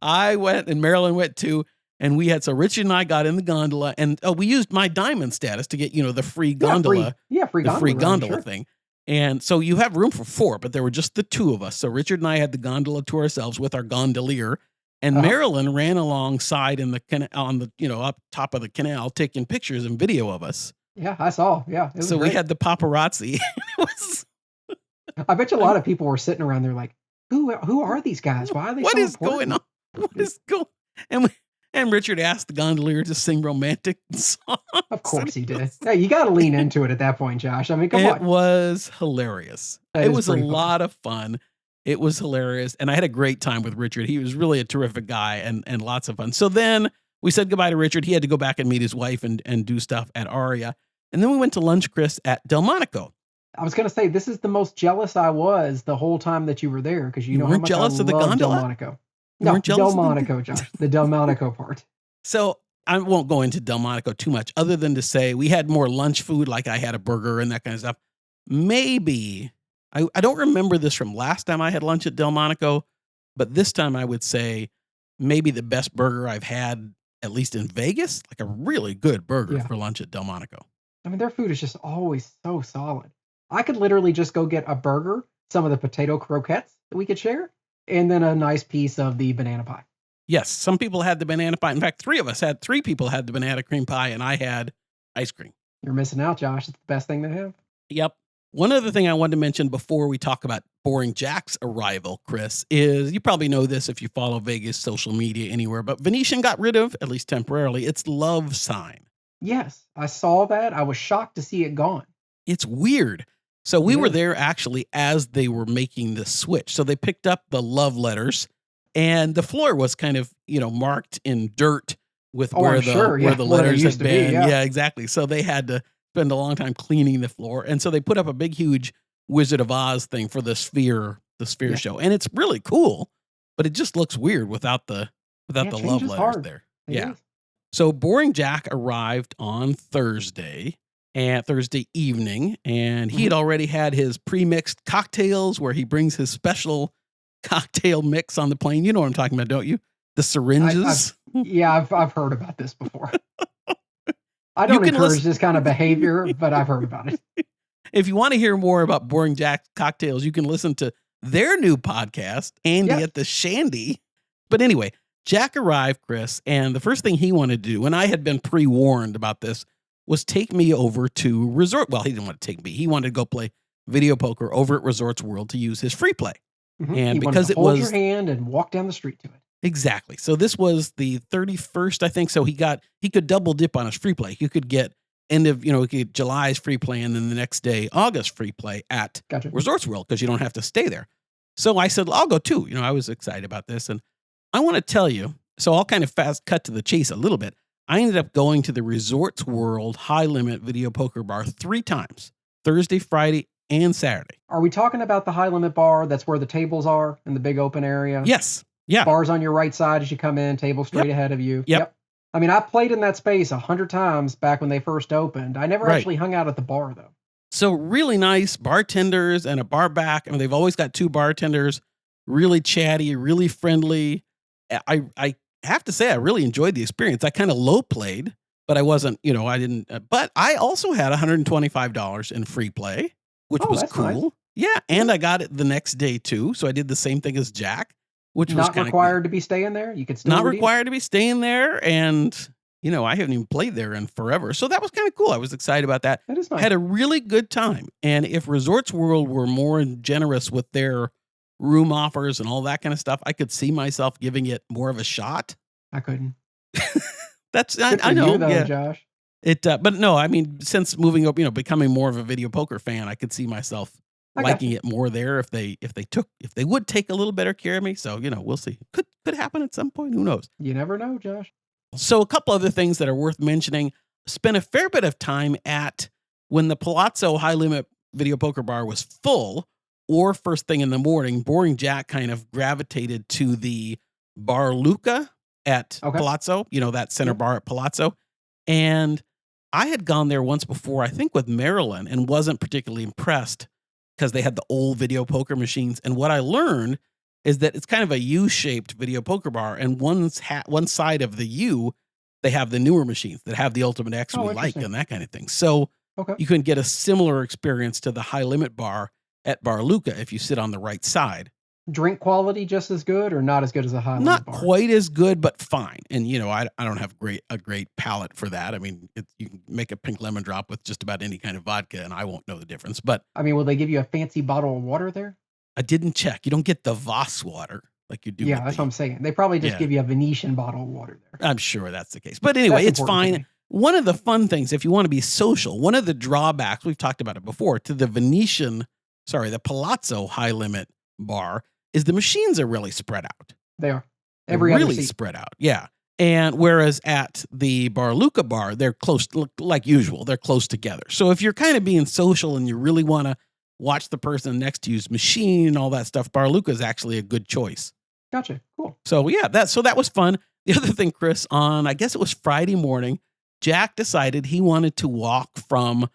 S2: I went and Marilyn went too. And so Richard and I got in the gondola, and we used my diamond status to get, the free gondola. Free gondola thing. And so you have room for 4, but there were just the 2 of us. So Richard and I had the gondola to ourselves with our gondolier, and Marilyn ran alongside in the on the up top of the canal taking pictures and video of us.
S1: Yeah, I saw. Yeah.
S2: So great. We had the paparazzi.
S1: I bet you a lot of people were sitting around there like, who are these guys? Why are they?
S2: What
S1: so
S2: is
S1: important?
S2: going on? What is going? And Richard asked the gondolier to sing romantic songs.
S1: Of course he did. Yeah, you got to lean into it at that point, Josh. I mean, come on.
S2: It was hilarious. It was a lot of fun. It was hilarious. And I had a great time with Richard. He was really a terrific guy and lots of fun. So then we said goodbye to Richard. He had to go back and meet his wife and do stuff at Aria. And then we went to lunch, Chris, at Delmonico.
S1: I was going to say, this is the most jealous I was the whole time that you were there, because you know
S2: weren't
S1: how much
S2: jealous
S1: I
S2: of the
S1: love
S2: gondola?
S1: Delmonico. No, Delmonico, Josh. The Delmonico part.
S2: So I won't go into Delmonico too much, other than to say we had more lunch food, like I had a burger and that kind of stuff. Maybe, I don't remember this from last time I had lunch at Delmonico, but this time I would say maybe the best burger I've had, at least in Vegas, like a really good burger for lunch at Delmonico.
S1: I mean, their food is just always so solid. I could literally just go get a burger, some of the potato croquettes that we could share, and then a nice piece of the banana pie.
S2: Yes, some people had the banana pie. In fact, 3 people had the banana cream pie, and I had ice cream.
S1: You're missing out, Josh. It's the best thing to have.
S2: Yep. One other thing I wanted to mention before we talk about Boring Jack's arrival, Chris, is you probably know this if you follow Vegas social media anywhere, but Venetian got rid of, at least temporarily, its love sign.
S1: Yes, I saw that. I was shocked to see it gone.
S2: It's weird. So we were there actually as they were making the switch. So they picked up the love letters, and the floor was kind of, marked in dirt with
S1: Oh,
S2: where
S1: I'm
S2: the
S1: sure, yeah,
S2: where the
S1: where they
S2: letters
S1: used
S2: had
S1: to be,
S2: been.
S1: yeah.
S2: Yeah, exactly. So they had to spend a long time cleaning the floor, and so they put up a big, huge Wizard of Oz thing for the Sphere
S1: Yeah.
S2: show, and it's really cool, but it just looks weird without the
S1: Yeah,
S2: love
S1: change is
S2: letters
S1: hard.
S2: there.
S1: It
S2: Yeah.
S1: is.
S2: So Boring Jack arrived on Thursday evening, and he had
S1: Mhm.
S2: already had his pre-mixed cocktails where he brings his special cocktail mix on the plane. You know what I'm talking about, don't you? The
S1: I've
S2: syringes.
S1: yeah, I've heard about this before. I
S2: You
S1: don't
S2: can
S1: encourage
S2: listen
S1: this kind of behavior, but I've heard about it.
S2: if you want to hear more about Boring Jack cocktails, you can listen to their new podcast, Andy
S1: Yes.
S2: at the Shandy. But anyway, Jack arrived, Chris, and the first thing he wanted to do, and I had been pre-warned about this, was take me over to Resort. Well, he didn't want to take me. He wanted to go play video poker over at Resorts World to use his free play. And
S1: He wanted
S2: because
S1: to
S2: it
S1: hold your
S2: was
S1: hand and walk down the street to it.
S2: exactly. So this was the 31st, I think. So he could double dip on his free play. He could get he could get July's free play and then the next day, August free play at
S1: Gotcha.
S2: Resorts World because you don't have to stay there. So I said, I'll go too. I was excited about this. And I want to tell you, so I'll kind of fast cut to the chase a little bit. I ended up going to the Resorts World High Limit Video Poker Bar 3 times, Thursday, Friday, and Saturday.
S1: Are we talking about the high limit bar? That's where the tables are in the big open area?
S2: Yes. Yeah.
S1: Bars on your right side as you come in, table straight ahead of you.
S2: Yep.
S1: I mean, I played in that space 100 times back when they first opened. I never
S2: Right.
S1: actually hung out at the bar, though.
S2: So really nice bartenders and a bar back. I mean, they've always got 2 bartenders, really chatty, really friendly. I have to say, I really enjoyed the experience. I kind of low played, but I wasn't, I didn't, but I also had $125 in free play, which
S1: Oh,
S2: was
S1: that's
S2: cool.
S1: nice.
S2: Yeah. And I got it the next day too. So I did the same thing as Jack, which was
S1: Not
S2: kind of
S1: required to be staying there. You could still
S2: not
S1: redeem it.
S2: required to be staying there. And, I haven't even played there in forever. So that was kind of cool. I was excited about that.
S1: That is nice.
S2: Had a really good time. And if Resorts World were more generous with their room offers and all that kind of stuff, I could see myself giving it more of a shot.
S1: I couldn't.
S2: That's
S1: Good for
S2: I know,
S1: you, though,
S2: yeah.
S1: Josh.
S2: But no, I mean, since moving up, becoming more of a video poker fan, I could see myself
S1: I got
S2: liking it more there if they would take a little better care of me. So we'll see. Could happen at some point. Who knows?
S1: You never know, Josh.
S2: So a couple other things that are worth mentioning. Spent a fair bit of time at when the Palazzo High Limit Video Poker Bar was full, or first thing in the morning. Boring Jack kind of gravitated to the Bar Luca at
S1: Okay.
S2: Palazzo. That center
S1: Yep.
S2: bar at Palazzo, and I had gone there once before, I think with Marilyn, and wasn't particularly impressed because they had the old video poker machines. And what I learned is that it's kind of a U-shaped video poker bar, and one side of the U, they have the newer machines that have the Ultimate X
S1: Oh,
S2: we like
S1: interesting.
S2: and that kind of thing. So
S1: Okay.
S2: you can get a similar experience to the high limit bar at Bar Luca if you sit on the right side.
S1: Drink quality just as good or not as good as a high limit
S2: Not
S1: bar?
S2: quite as good, but fine. And I don't have a great palate for that. I mean, you can make a pink lemon drop with just about any kind of vodka, and I won't know the difference. But
S1: I mean, will they give you a fancy bottle of water there?
S2: I didn't check. You don't get the Voss water like you do.
S1: Yeah,
S2: with
S1: that's
S2: the-
S1: what I'm saying. They probably just
S2: Yeah.
S1: give you a Venetian bottle of water there.
S2: I'm sure that's the case. But anyway,
S1: That's
S2: it's
S1: important to
S2: fine.
S1: me.
S2: One of the fun things, if you want to be social, one of the drawbacks, we've talked about it before, to the the Palazzo High Limit Bar is the machines are really spread out.
S1: They are.
S2: They're
S1: Every other
S2: really
S1: seat.
S2: spread out. Yeah. And whereas at the Bar Luca bar, they're close, like usual, they're close together. So if you're kind of being social and you really want to watch the person next to you's machine and all that stuff, Bar Luca is actually a good choice.
S1: Gotcha. Cool.
S2: So yeah, that was fun. The other thing, Chris, on I guess it was Friday morning, Jack decided he wanted to walk from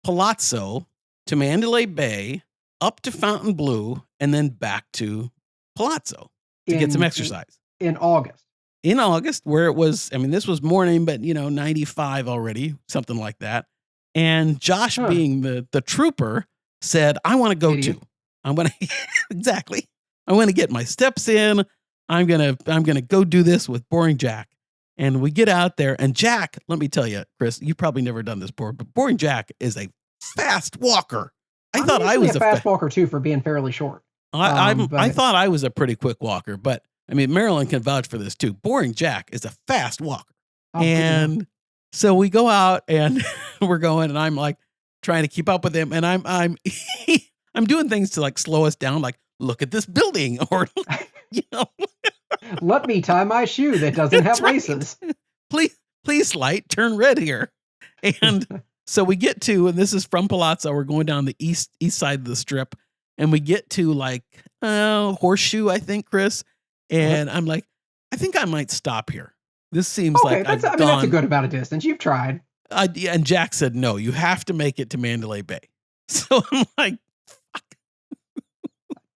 S2: Palazzo to Mandalay Bay, up to Fontainebleau, and then back to Palazzo to get some exercise.
S1: In August.
S2: In August, where it was, I mean, this was morning, but 95 already, something like that. And Josh,
S1: Huh.
S2: being the trooper, said, I want to go
S1: Idiot.
S2: too. I'm going to, exactly. I want to get my steps in. I'm going to go do this with Boring Jack. And we get out there, and Jack, let me tell you, Chris, you've probably never done this before, but Boring Jack is a fast walker. I thought I
S1: usually
S2: was
S1: a fast walker too for being fairly short.
S2: I
S1: but-
S2: thought I was a pretty quick walker, but I mean, Marilyn can vouch for this too. Boring Jack is a fast walker.
S1: Oh, good to know.
S2: And so we go out and we're going, and I'm like trying to keep up with him. And I'm I'm doing things to like slow us down, like look at this building, or
S1: Let me tie my shoe that doesn't have
S2: That's right.
S1: laces.
S2: please light, turn red here. And so we get to, and this is from Palazzo, we're going down the east side of the strip, and we get to like Horseshoe, I think, Chris. And I'm like, I think I might stop here. This seems like
S1: that's a good amount of distance. You've tried.
S2: And Jack said, no, you have to make it to Mandalay Bay. So I'm like,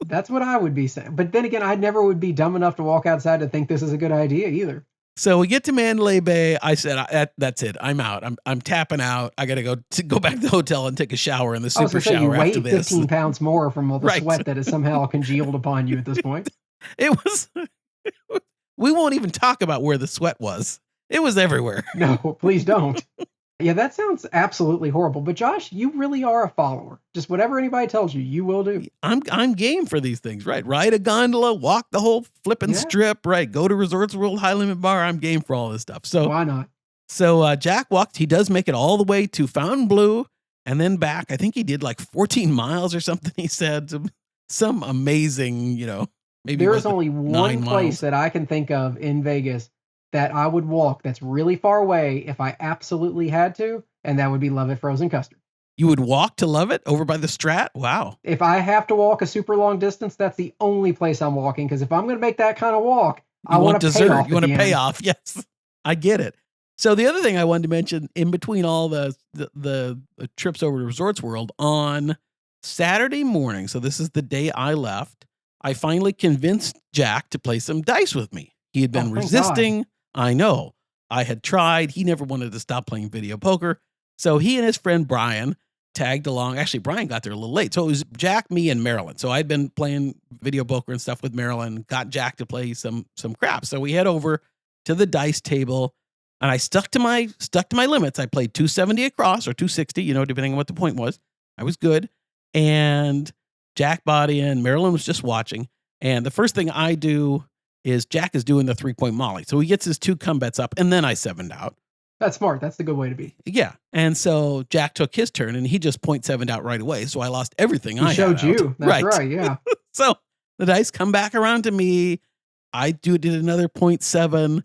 S1: that's what I would be saying. But then again, I never would be dumb enough to walk outside to think this is a good idea either.
S2: So we get to Mandalay Bay. I said, that's it. I'm out. I'm tapping out. I got to go back to the hotel and take a shower in the super shower
S1: you
S2: after
S1: weigh
S2: this.
S1: 15 pounds more from all the sweat that is somehow congealed upon you at this point.
S2: It was, we won't even talk about where the sweat was. It was everywhere.
S1: No, please don't. Yeah, that sounds absolutely horrible. But Josh, you really are a follower. Just whatever anybody tells you, you will do.
S2: I'm game for these things, right? Ride a gondola, walk the whole flipping strip, right? Go to Resorts World High Limit Bar. I'm game for all this stuff. So
S1: why not?
S2: So Jack walked. He does make it all the way to Fontainebleau and then back. I think he did like 14 miles or something. He said some amazing, maybe
S1: there is only one place
S2: miles.
S1: that I can think of in Vegas that I would walk that's really far away if I absolutely had to, and that would be Lovett Frozen Custard.
S2: You would walk to Lovett over by the Strat? Wow.
S1: If I have to walk a super long distance, that's the only place I'm walking, because if I'm going to make that kind of walk, I want dessert.
S2: You want to pay off. Yes, I get it. So the other thing I wanted to mention in between all the trips over to Resorts World, on Saturday morning, so this is the day I left, I finally convinced Jack to play some dice with me. He had been resisting. I know. I had tried. He never wanted to stop playing video poker. So he and his friend Brian tagged along. Actually, Brian got there a little late. So it was Jack, me, and Marilyn. So I'd been playing video poker and stuff with Marilyn, got Jack to play some crap. So we head over to the dice table, and I stuck to my limits. I played 270 across or 260, depending on what the point was. I was good. And Jack bought in. Marilyn was just watching. And the first thing I do is Jack is doing the 3-point Molly. So he gets his 2 come bets up, and then I 7'd out.
S1: That's smart. That's the good way to be.
S2: Yeah. And so Jack took his turn, and he just 0.7'd out right away. So I lost everything
S1: I showed you. That's right. Yeah.
S2: So the dice come back around to me. I did another 0.7.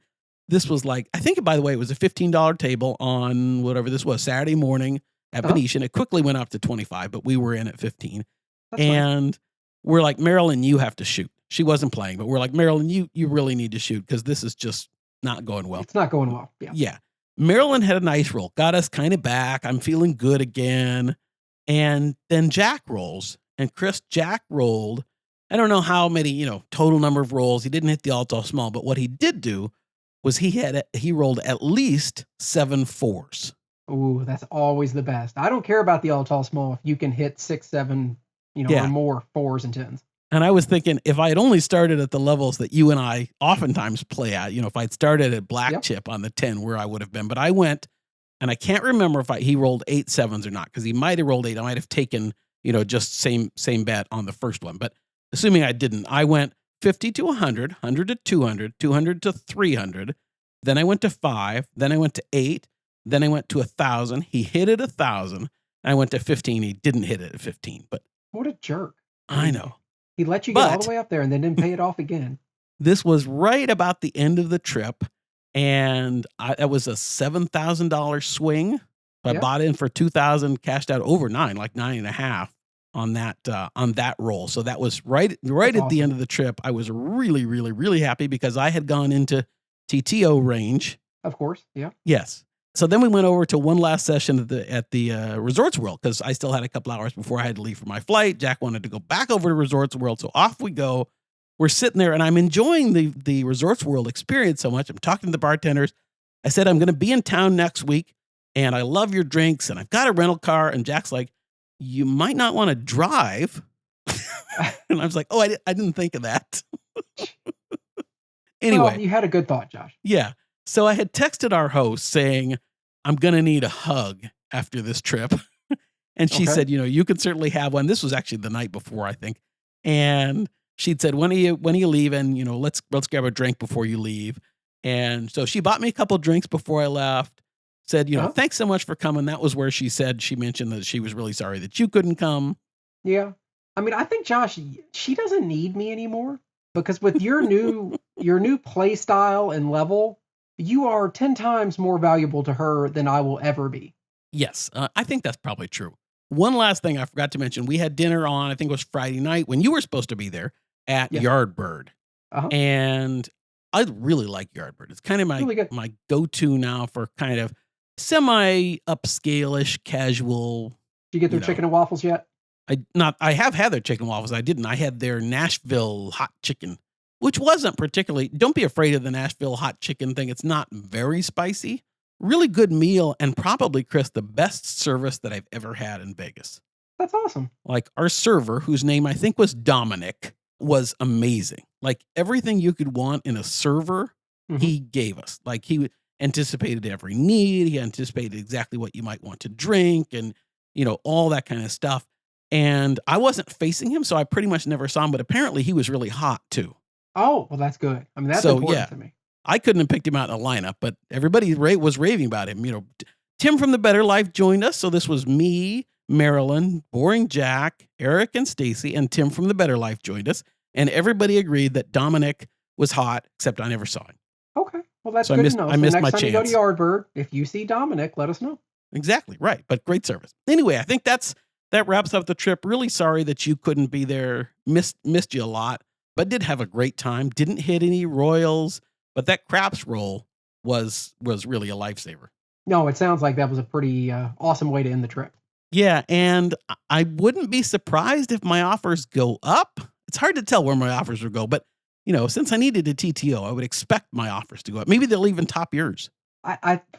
S2: This was like, I think, by the way, it was a $15 table on whatever this was, Saturday morning at Venetian. It quickly went up to 25, but we were in at 15. That's and we're like, Marilyn, you have to shoot. She wasn't playing, but we're like, Marilyn, you really need to shoot because this is just not going well.
S1: It's not going well. Yeah.
S2: Yeah. Marilyn had a nice roll, got us kind of back. I'm feeling good again. And then Jack rolls. And Jack rolled, I don't know how many, total number of rolls. He didn't hit the all tall small, but what he did do was he rolled at least 7 4s.
S1: Ooh, that's always the best. I don't care about the all tall small if you can hit 6, 7, or more 4s and 10s.
S2: And I was thinking, if I had only started at the levels that you and I oftentimes play at, if I'd started at black chip on the 10, where I would have been. But I went, and I can't remember if he rolled 8 7s or not, because he might have rolled 8. I might have taken, just same bet on the first one. But assuming I didn't, I went 50 to 100, 100 to 200, 200 to 300. Then I went to 5. Then I went to 8. Then I went to 1,000. He hit it 1,000. I went to 15. He didn't hit it at 15. But
S1: what a jerk!
S2: I know.
S1: He let you get all the way up there and then didn't pay it off again.
S2: This was right about the end of the trip, and that was a $7,000 swing. I bought in for 2,000, cashed out over 9, like 9.5 on that roll. So that was right at the end of the trip. I was really, really, really happy because I had gone into TTO range.
S1: Of course, yeah.
S2: Yes. So then we went over to one last session at the Resorts World because I still had a couple hours before I had to leave for my flight. Jack wanted to go back over to Resorts World, so off we go. We're sitting there, and I'm enjoying the Resorts World experience so much. I'm talking to the bartenders. I said, I'm going to be in town next week, and I love your drinks, and I've got a rental car. And Jack's like, you might not want to drive. And I was like, oh, I didn't think of that. Anyway.
S1: Well, you had a good thought, Josh.
S2: Yeah. So I had texted our host saying, I'm going to need a hug after this trip. And she said, you can certainly have one. This was actually the night before, I think. And she'd said, when are you leaving? Let's grab a drink before you leave. And so she bought me a couple drinks before I left, said, thanks so much for coming. That was where she mentioned that she was really sorry that you couldn't come.
S1: Yeah. I mean, I think, Josh, she doesn't need me anymore because with your new play style and level, you are 10 times more valuable to her than I will ever be.
S2: Yes, I think that's probably true. One last thing I forgot to mention. We had dinner on, I think it was Friday night when you were supposed to be there at
S1: Yes.
S2: Yardbird.
S1: Uh-huh.
S2: And I really like Yardbird. It's kind of
S1: Really good.
S2: my go-to now for kind of semi-upscale-ish casual.
S1: Did you get their chicken and waffles yet?
S2: I have had their chicken waffles. I didn't. I had their Nashville hot chicken, which wasn't particularly, don't be afraid of the Nashville hot chicken thing. It's not very spicy. Really good meal, and probably, Chris, the best service that I've ever had in Vegas.
S1: That's awesome.
S2: Like our server, whose name I think was Dominic, was amazing. Like everything you could want in a server, he gave us. Like he anticipated every need. He anticipated exactly what you might want to drink and, all that kind of stuff. And I wasn't facing him, so I pretty much never saw him, but apparently he was really hot too.
S1: Oh, well, that's good. I mean, that's important to me.
S2: I couldn't have picked him out in a lineup, but everybody was raving about him. Tim from The Better Life joined us. So this was me, Marilyn, Boring Jack, Eric and Stacy, and Tim from The Better Life joined us. And everybody agreed that Dominic was hot, except I never saw him.
S1: Okay. Well, that's
S2: so
S1: good to know.
S2: I missed
S1: next
S2: my
S1: time
S2: chance.
S1: you go to Yardbird, if you see Dominic, let us know.
S2: Exactly. Right. But great service. Anyway, I think that wraps up the trip. Really sorry that you couldn't be there. Missed you a lot, but did have a great time. Didn't hit any royals, but that craps roll was really a lifesaver.
S1: No, it sounds like that was a pretty awesome way to end the trip.
S2: Yeah, and I wouldn't be surprised if my offers go up. It's hard to tell where my offers will go, but since I needed a TTO, I would expect my offers to go up. Maybe they'll even top yours.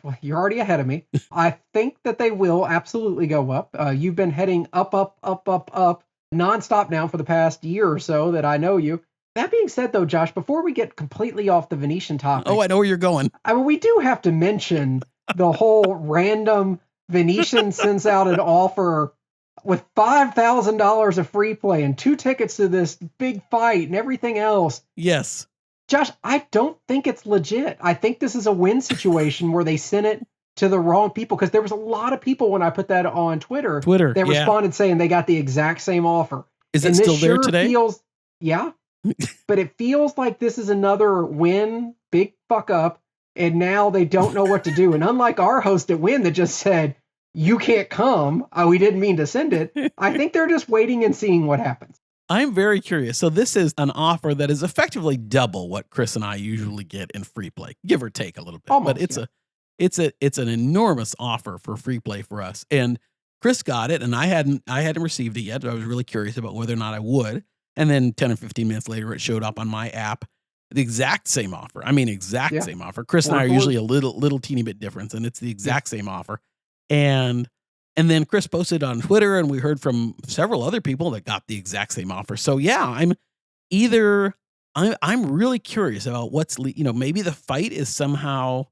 S1: Well, you're already ahead of me. I think that they will absolutely go up. You've been heading up, nonstop now for the past year or so that I know you. That being said, though, Josh, before we get completely off the Venetian topic.
S2: Oh, I know where you're going.
S1: I mean, we do have to mention the whole random Venetian sends out an offer with $5,000 of free play and 2 tickets to this big fight and everything else.
S2: Yes.
S1: Josh, I don't think it's legit. I think this is a win situation where they sent it to the wrong people, because there was a lot of people when I put that on Twitter that responded saying they got the exact same offer.
S2: Is it still there today?
S1: Yeah. But it feels like this is another Win big fuck up, and now they don't know what to do. And unlike our host at Win that just said, you can't come, we didn't mean to send it, I think they're just waiting and seeing what happens.
S2: I'm very curious. So this is an offer that is effectively double what Chris and I usually get in free play, give or take a little bit.
S1: Almost,
S2: but it's an enormous offer for free play for us. And Chris got it, and I hadn't received it yet. I was really curious about whether or not I would. And then 10 or 15 minutes later, it showed up on my app. The exact same offer. I mean, same offer. Chris and I are usually a little teeny bit different, and it's the exact same offer. And then Chris posted on Twitter, and we heard from several other people that got the exact same offer. So yeah, I'm really curious about what's, maybe the fight is somehow,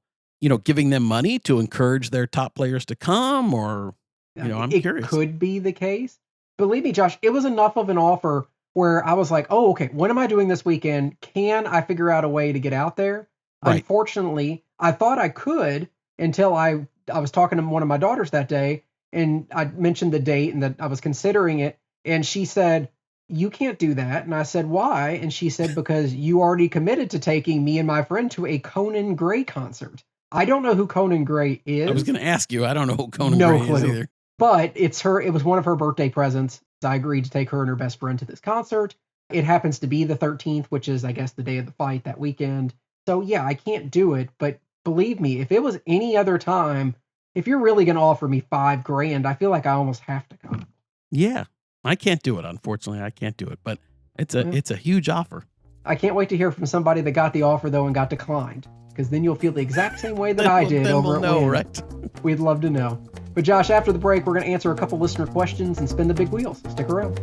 S2: giving them money to encourage their top players to come, or, I'm curious.
S1: It could be the case. Believe me, Josh, it was enough of an offer where I was like, oh, okay, what am I doing this weekend? Can I figure out a way to get out there? Right. Unfortunately, I thought I could until I was talking to one of my daughters that day, and I mentioned the date and that I was considering it. And she said, you can't do that. And I said, why? And she said, because you already committed to taking me and my friend to a Conan Gray concert. I don't know who Conan Gray is.
S2: I was going to ask you. I don't know who Conan Gray is either.
S1: But it was one of her birthday presents. I agreed to take her and her best friend to this concert. It happens to be the 13th, which is, I guess, the day of the fight that weekend. So yeah, I can't do it. But believe me, if it was any other time, if you're really going to offer me $5,000, I feel like I almost have to come.
S2: Yeah, I can't do it. Unfortunately, I can't do it. But it's a huge offer.
S1: I can't wait to hear from somebody that got the offer though and got declined, because then you'll feel the exact same way that I did over at Win.
S2: Right?
S1: We'd love to know. But Josh, after the break, we're going to answer a couple listener questions and spin the big wheels. Stick around.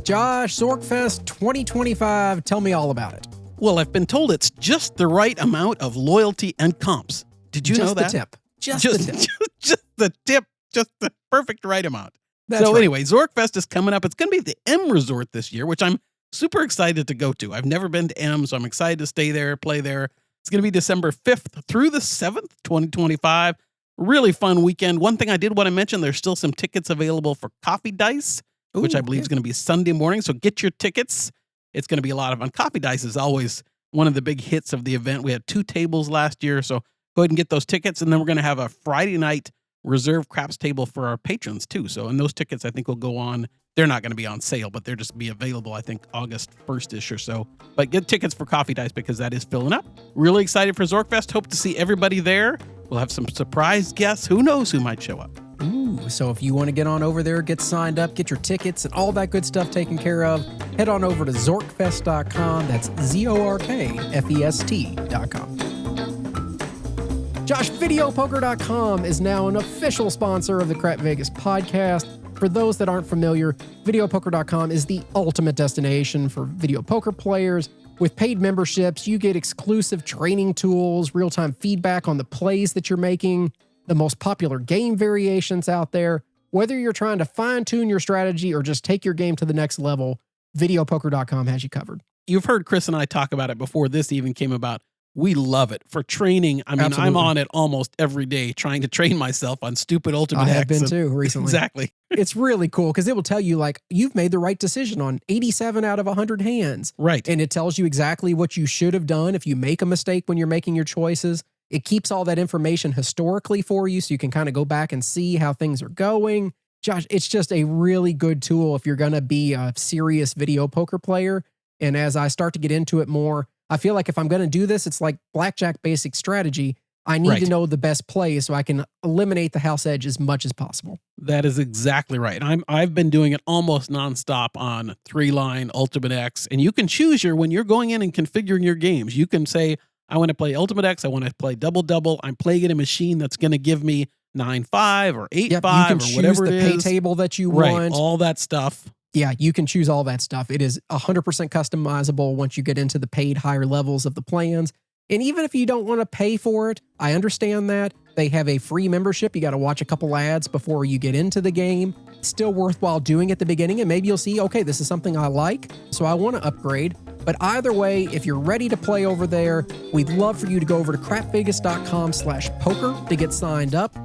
S1: Josh, Zorkfest 2025, tell me all about it.
S2: Well, I've been told it's just the right amount of loyalty and comps. Did you know that?
S1: Just the tip.
S2: Just the tip. Just the perfect right amount.
S1: That's right.
S2: Anyway, Zorkfest is coming up. It's going to be at the M Resort this year, which I'm super excited to go to. I've never been to M, so I'm excited to stay there, play there. It's going to be December 5th through the 7th, 2025. Really fun weekend. One thing I did want to mention, there's still some tickets available for Coffee Dice, which I believe is going to be Sunday morning. So get your tickets. It's going to be a lot of fun. Coffee Dice is always one of the big hits of the event. We had 2 tables last year, so go ahead and get those tickets. And then we're going to have a Friday night reserve craps table for our patrons too. So, and those tickets I think will go on. They're not going to be on sale, but they're just be available, I think, August 1st-ish or so. But get tickets for Coffee Dice because that is filling up. Really excited for Zorkfest. Hope to see everybody there. We'll have some surprise guests. Who knows who might show up?
S1: Ooh, so if you want to get on over there, get signed up, get your tickets and all that good stuff taken care of, head on over to zorkfest.com. That's ZORKFEST.com. Josh, videopoker.com is now an official sponsor of the Crap Vegas podcast. For those that aren't familiar, videopoker.com is the ultimate destination for video poker players. With paid memberships, you get exclusive training tools, real-time feedback on the plays that you're making, the most popular game variations out there. Whether you're trying to fine-tune your strategy or just take your game to the next level, videopoker.com has you covered.
S2: You've heard Chris and I talk about it before this even came about. We love it for training. I mean,
S1: Absolutely.
S2: I'm on it almost every day trying to train myself on stupid Ultimate X.
S1: I have been too recently.
S2: Exactly.
S1: It's really cool because it will tell you, like, you've made the right decision on 87 out of 100 hands.
S2: Right.
S1: And it tells you exactly what you should have done if you make a mistake when you're making your choices. It keeps all that information historically for you so you can kind of go back and see how things are going. Josh, it's just a really good tool if you're going to be a serious video poker player. And as I start to get into it more, I feel like if I'm going to do this, it's like blackjack basic strategy. I need to know the best plays so I can eliminate the house edge as much as possible.
S2: That is exactly right. I've been doing it almost nonstop on 3-line Ultimate X, and you can choose when you're going in and configuring your games. You can say, I want to play Ultimate X, I want to play double. I'm playing in a machine that's going to give me 9-5 or 8-5
S1: you can
S2: or
S1: choose
S2: whatever
S1: the
S2: it
S1: pay
S2: is.
S1: table that you
S2: Right,
S1: want.
S2: all that stuff.
S1: Yeah, you can choose all that stuff. It is 100% customizable once you get into the paid higher levels of the plans. And even if you don't want to pay for it, I understand that. They have a free membership. You got to watch a couple ads before you get into the game. Still worthwhile doing at the beginning, and maybe you'll see, okay, this is something I like, so I want to upgrade. But either way, if you're ready to play over there, we'd love for you to go over to crapvegas.com/poker to get signed up.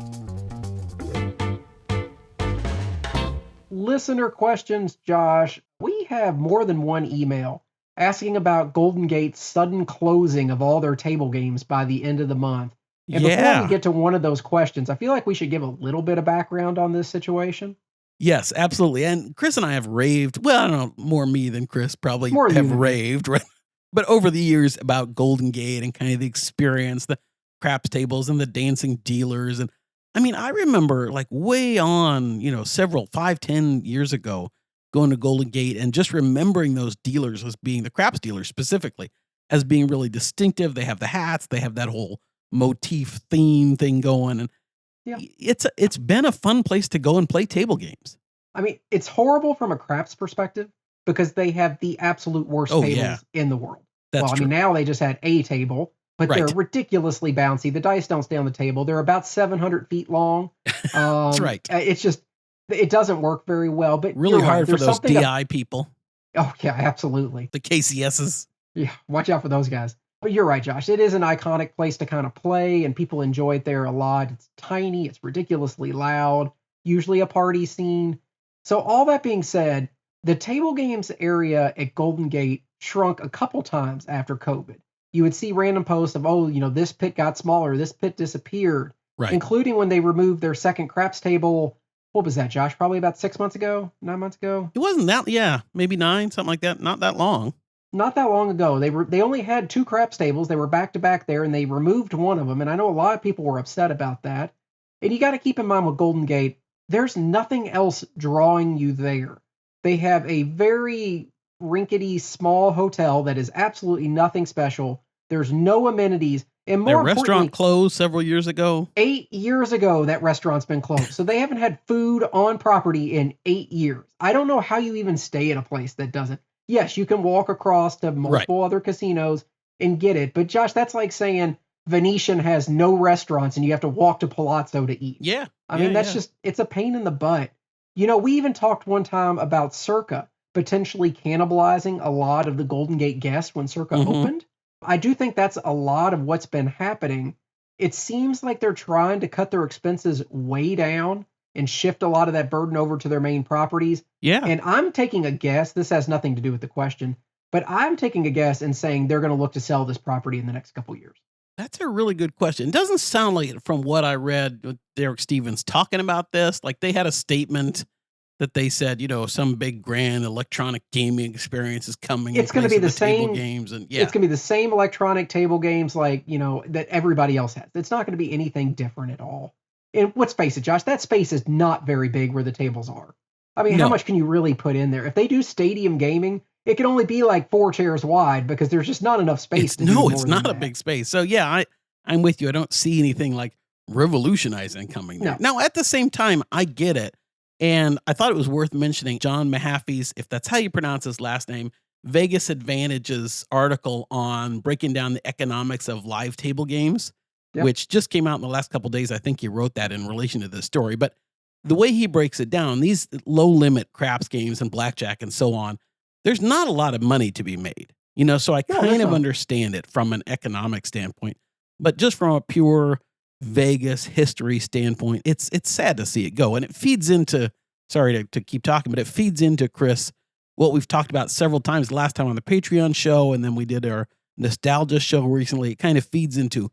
S1: Listener questions, Josh. We have more than one email asking about Golden Gate's sudden closing of all their table games by the end of the month. And before we get to one of those questions, I feel like we should give a little bit of background on this situation.
S2: Yes, absolutely. And Chris and I have raved. Well, I don't know, more me than Chris probably have raved, right? But over the years about Golden Gate and kind of the experience, the craps tables and the dancing dealers. And I mean, I remember like way on, several 5-10 years ago, going to Golden Gate and just remembering those dealers as being the craps dealers specifically as being really distinctive. They have the hats, they have that whole motif theme thing going. And it's been a fun place to go and play table games.
S1: I mean, it's horrible from a craps perspective because they have the absolute worst tables in the world.
S2: That's true.
S1: I mean, now they just had a table, but they're ridiculously bouncy. The dice don't stay on the table. They're about 700 feet long.
S2: That's right.
S1: It's just, it doesn't work very well. But
S2: really hard for those DI people.
S1: Oh, yeah, absolutely.
S2: The KCSs.
S1: Yeah, watch out for those guys. But you're right, Josh. It is an iconic place to kind of play, and people enjoy it there a lot. It's tiny. It's ridiculously loud. Usually a party scene. So all that being said, the table games area at Golden Gate shrunk a couple times after COVID. You would see random posts of, this pit got smaller, this pit disappeared, including when they removed their second craps table. What was that, Josh? Probably about 9 months ago?
S2: It wasn't that, maybe 9, something like that. Not that long.
S1: Not that long ago. They only had 2 craps tables. They were back to back there, and they removed one of them. And I know a lot of people were upset about that. And you got to keep in mind with Golden Gate, there's nothing else drawing you there. They have a very rinkety small hotel that is absolutely nothing special. There's no amenities. And more
S2: importantly, restaurant closed several years ago.
S1: 8 years ago, that restaurant's been closed. So they haven't had food on property in 8 years. I don't know how you even stay at a place that doesn't. Yes, you can walk across to multiple other casinos and get it. But Josh, that's like saying Venetian has no restaurants and you have to walk to Palazzo to eat.
S2: Yeah.
S1: I mean, that's just, it's a pain in the butt. We even talked one time about Circa potentially cannibalizing a lot of the Golden Gate guests when Circa opened. I do think that's a lot of what's been happening. It seems like they're trying to cut their expenses way down and shift a lot of that burden over to their main properties.
S2: Yeah.
S1: And I'm taking a guess, this has nothing to do with the question, But I'm taking a guess and saying they're going to look to sell this property in the next couple years.
S2: That's a really good question. It doesn't sound like it from what I read with Derek Stevens talking about this. Like they had a statement that they said, some big grand electronic gaming experience is coming.
S1: It's going to be the
S2: table
S1: same
S2: games, and
S1: It's going to be the same electronic table games that everybody else has. It's not going to be anything different at all. And let's face it, Josh, that space is not very big where the tables are. I mean, how much can you really put in there? If they do stadium gaming, it can only be like 4 chairs wide because there's just not enough space.
S2: It's not a big space. So yeah, I'm with you. I don't see anything like revolutionizing coming there.
S1: No.
S2: Now, at the same time, I get it. And I thought it was worth mentioning John Mahaffey's, if that's how you pronounce his last name, Vegas Advantages article on breaking down the economics of live table games, which just came out in the last couple of days. I think he wrote that in relation to this story. But the way he breaks it down, these low limit craps games and blackjack and so on, there's not a lot of money to be made. So I kind of understand it from an economic standpoint. But just from a pure Vegas history standpoint, it's sad to see it go. And it feeds into, sorry to keep talking, but it feeds into, Chris, what we've talked about several times last time on the Patreon show, and then we did our nostalgia show recently. It kind of feeds into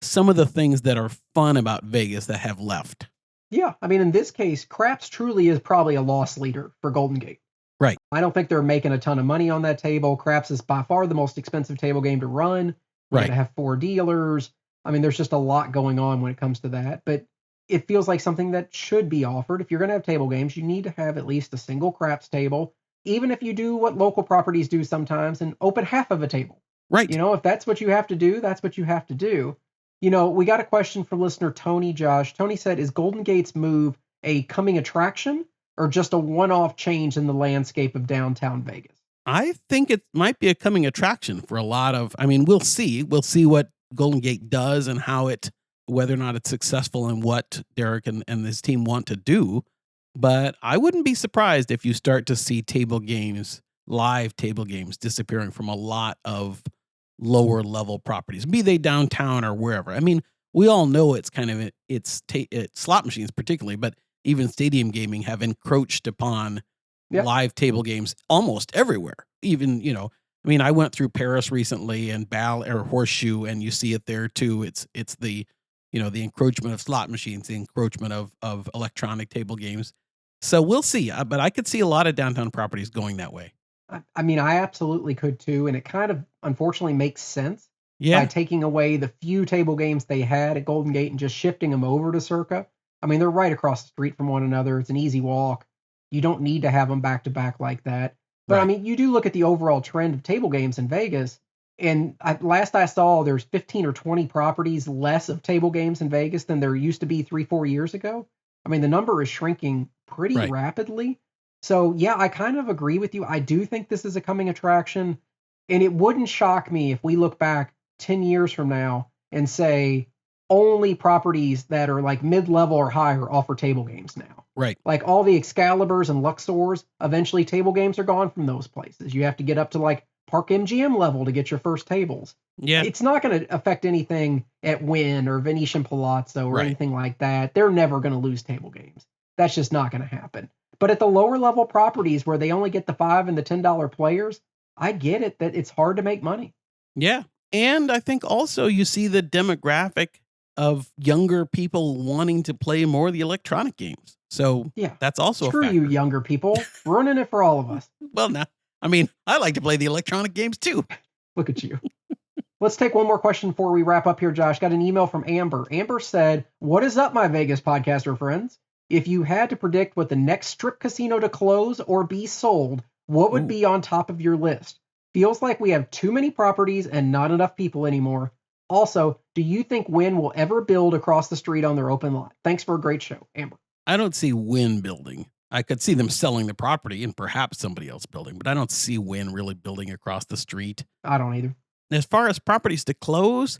S2: some of the things that are fun about Vegas that have left.
S1: Yeah, I mean, in this case, craps truly is probably a loss leader for Golden Gate.
S2: Right.
S1: I don't think they're making a ton of money on that table. Craps is by far the most expensive table game to run. You got to have 4 dealers. I mean, there's just a lot going on when it comes to that. But it feels like something that should be offered. If you're going to have table games, you need to have at least a single craps table, even if you do what local properties do sometimes and open half of a table.
S2: Right.
S1: If that's what you have to do, that's what you have to do. We got a question from listener Tony, Josh. Tony said, is Golden Gate's move a coming attraction or just a one-off change in the landscape of downtown Vegas?
S2: I think it might be a coming attraction for a lot of, we'll see. We'll see what Golden Gate does and whether or not it's successful and what Derek and his team want to do. But I wouldn't be surprised if you start to see live table games disappearing from a lot of lower level properties, be they downtown or wherever. We all know it's kind of, it's slot machines particularly, but even stadium gaming have encroached upon live table games almost everywhere. Even, I went through Paris recently and Horseshoe, and you see it there too. It's the, the encroachment of slot machines, the encroachment of electronic table games. So we'll see. But I could see a lot of downtown properties going that way.
S1: I absolutely could too. And it kind of unfortunately makes sense
S2: by
S1: taking away the few table games they had at Golden Gate and just shifting them over to Circa. They're right across the street from one another. It's an easy walk. You don't need to have them back to back like that. But you do look at the overall trend of table games in Vegas. And last I saw, there's 15 or 20 properties less of table games in Vegas than there used to be 3-4 years ago. The number is shrinking pretty rapidly. So, yeah, I kind of agree with you. I do think this is a coming attraction. And it wouldn't shock me if we look back 10 years from now and say only properties that are like mid-level or higher offer table games now.
S2: Right.
S1: Like all the Excaliburs and Luxors, eventually table games are gone from those places. You have to get up to like Park MGM level to get your first tables.
S2: Yeah.
S1: It's not going to affect anything at Wynn or Venetian Palazzo or anything like that. They're never going to lose table games. That's just not going to happen. But at the lower level properties where they only get the $5 and the $10 players, I get it that it's hard to make money.
S2: Yeah. And I think also you see the demographic of younger people wanting to play more of the electronic games. So that's also
S1: Screw
S2: a factor.
S1: You younger people, ruining it for all of us.
S2: Well, now, I like to play the electronic games too.
S1: Look at you. Let's take one more question before we wrap up here, Josh. Got an email from Amber. Amber said, what is up, my Vegas podcaster friends? If you had to predict what the next strip casino to close or be sold, what would be on top of your list? Feels like we have too many properties and not enough people anymore. Also, do you think Wynn will ever build across the street on their open lot? Thanks for a great show, Amber.
S2: I don't see Wynn building. I could see them selling the property and perhaps somebody else building, but I don't see Wynn really building across the street.
S1: I don't either.
S2: As far as properties to close,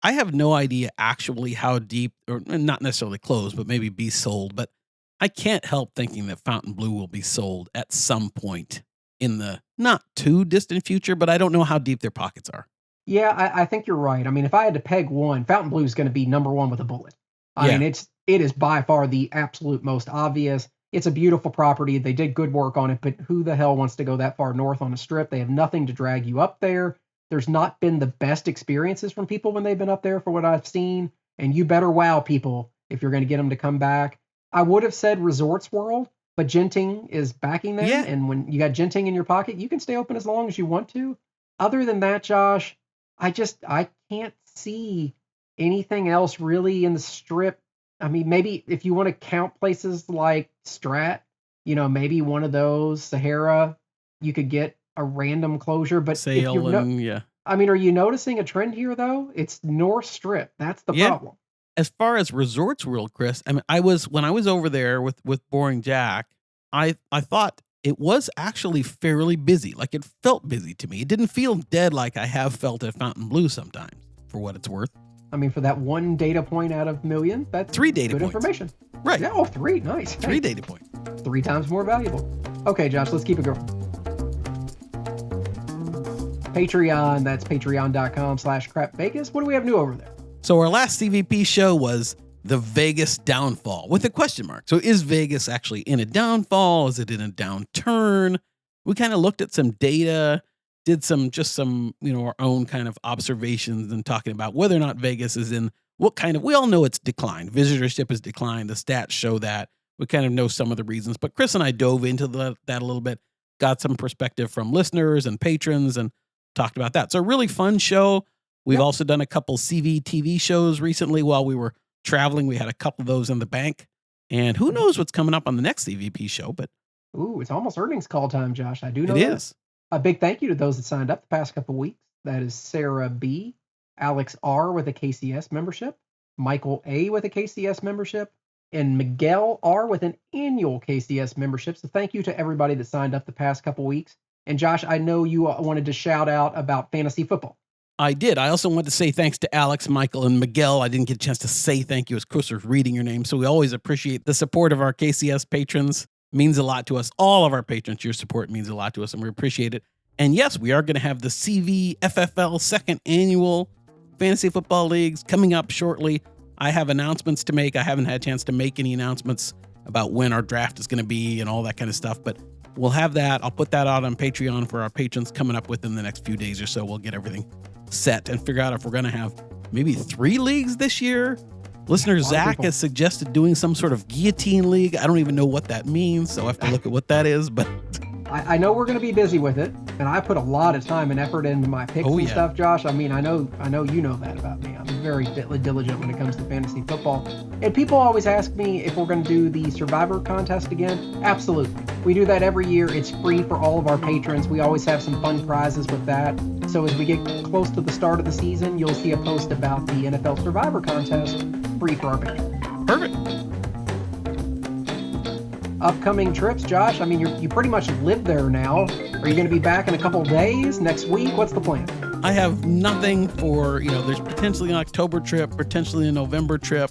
S2: I have no idea actually how deep, or not necessarily close, but maybe be sold. But I can't help thinking that Fontainebleau will be sold at some point in the not too distant future, but I don't know how deep their pockets are.
S1: Yeah, I think you're right. If I had to peg one, Fontainebleau is going to be number one with a bullet. I mean, it is by far the absolute most obvious. It's a beautiful property. They did good work on it, but who the hell wants to go that far north on a strip? They have nothing to drag you up there. There's not been the best experiences from people when they've been up there for what I've seen. And you better wow people if you're going to get them to come back. I would have said Resorts World, but Genting is backing them.
S2: Yeah.
S1: And when you got Genting in your pocket, you can stay open as long as you want to. Other than that, Josh, I can't see anything else really in the strip. I mean, maybe if you want to count places like Strat, maybe one of those, Sahara, you could get a random closure. But if you're
S2: Sale and yeah.
S1: I mean, are you noticing a trend here though? It's North Strip. That's the problem.
S2: As far as Resorts World, Chris, I mean, when I was over there with Boring Jack, I thought it was actually fairly busy. Like it felt busy to me. It didn't feel dead like I have felt at Fountain Blue sometimes, for what it's worth.
S1: I mean, for that one data point out of million, that's
S2: 3 data
S1: good
S2: points.
S1: Information.
S2: Right.
S1: Yeah, 3. Nice.
S2: 3 data points.
S1: 3 times more valuable. Okay, Josh, let's keep it going. Patreon, that's patreon.com/crapvegas. What do we have new over there?
S2: So our last CVP show was the Vegas downfall with a question mark. So is Vegas actually in a downfall? Is it in a downturn? We kind of looked at some data, did some our own kind of observations and talking about whether or not Vegas is in we all know it's declined. Visitorship has declined. The stats show that. We kind of know some of the reasons, but Chris and I dove into that a little bit, got some perspective from listeners and patrons and talked about that. So a really fun show. We've also done a couple CV TV shows recently while we were traveling. We had a couple of those in the bank. And who knows what's coming up on the next CVP show, but
S1: ooh, it's almost earnings call time, Josh. I do know
S2: it
S1: that.
S2: is.
S1: A big thank you to those that signed up the past couple of weeks. That is Sarah B, Alex R with a KCS membership, Michael A with a KCS membership, and Miguel R with an annual KCS membership. So thank you to everybody that signed up the past couple of weeks. And Josh, I know you wanted to shout out about fantasy football.
S2: I did. I also want to say thanks to Alex, Michael, and Miguel. I didn't get a chance to say thank you as Chris was reading your name. So we always appreciate the support of our KCS patrons. It means a lot to us. All of our patrons, your support means a lot to us, and we appreciate it. And yes, we are going to have the CV FFL second annual Fantasy Football Leagues coming up shortly. I have announcements to make. I haven't had a chance to make any announcements about when our draft is going to be and all that kind of stuff, but we'll have that. I'll put that out on Patreon for our patrons coming up within the next few days or so. We'll get everything set and figure out if we're going to have maybe 3 leagues this year. Listener Zach has suggested doing some sort of guillotine league. I don't even know what that means, so I have to look at what that is, but
S1: I know we're going to be busy with it, and I put a lot of time and effort into my picks and stuff, Josh. I mean, I know you know that about me. I'm very diligent when it comes to fantasy football. And people always ask me if we're going to do the Survivor contest again. Absolutely. We do that every year. It's free for all of our patrons. We always have some fun prizes with that. So as we get close to the start of the season, you'll see a post about the NFL Survivor contest free for our patrons.
S2: Perfect.
S1: Upcoming trips, Josh? I mean, you pretty much live there now. Are you going to be back in a couple of days, next week? What's the plan?
S2: I have nothing for, there's potentially an October trip, potentially a November trip.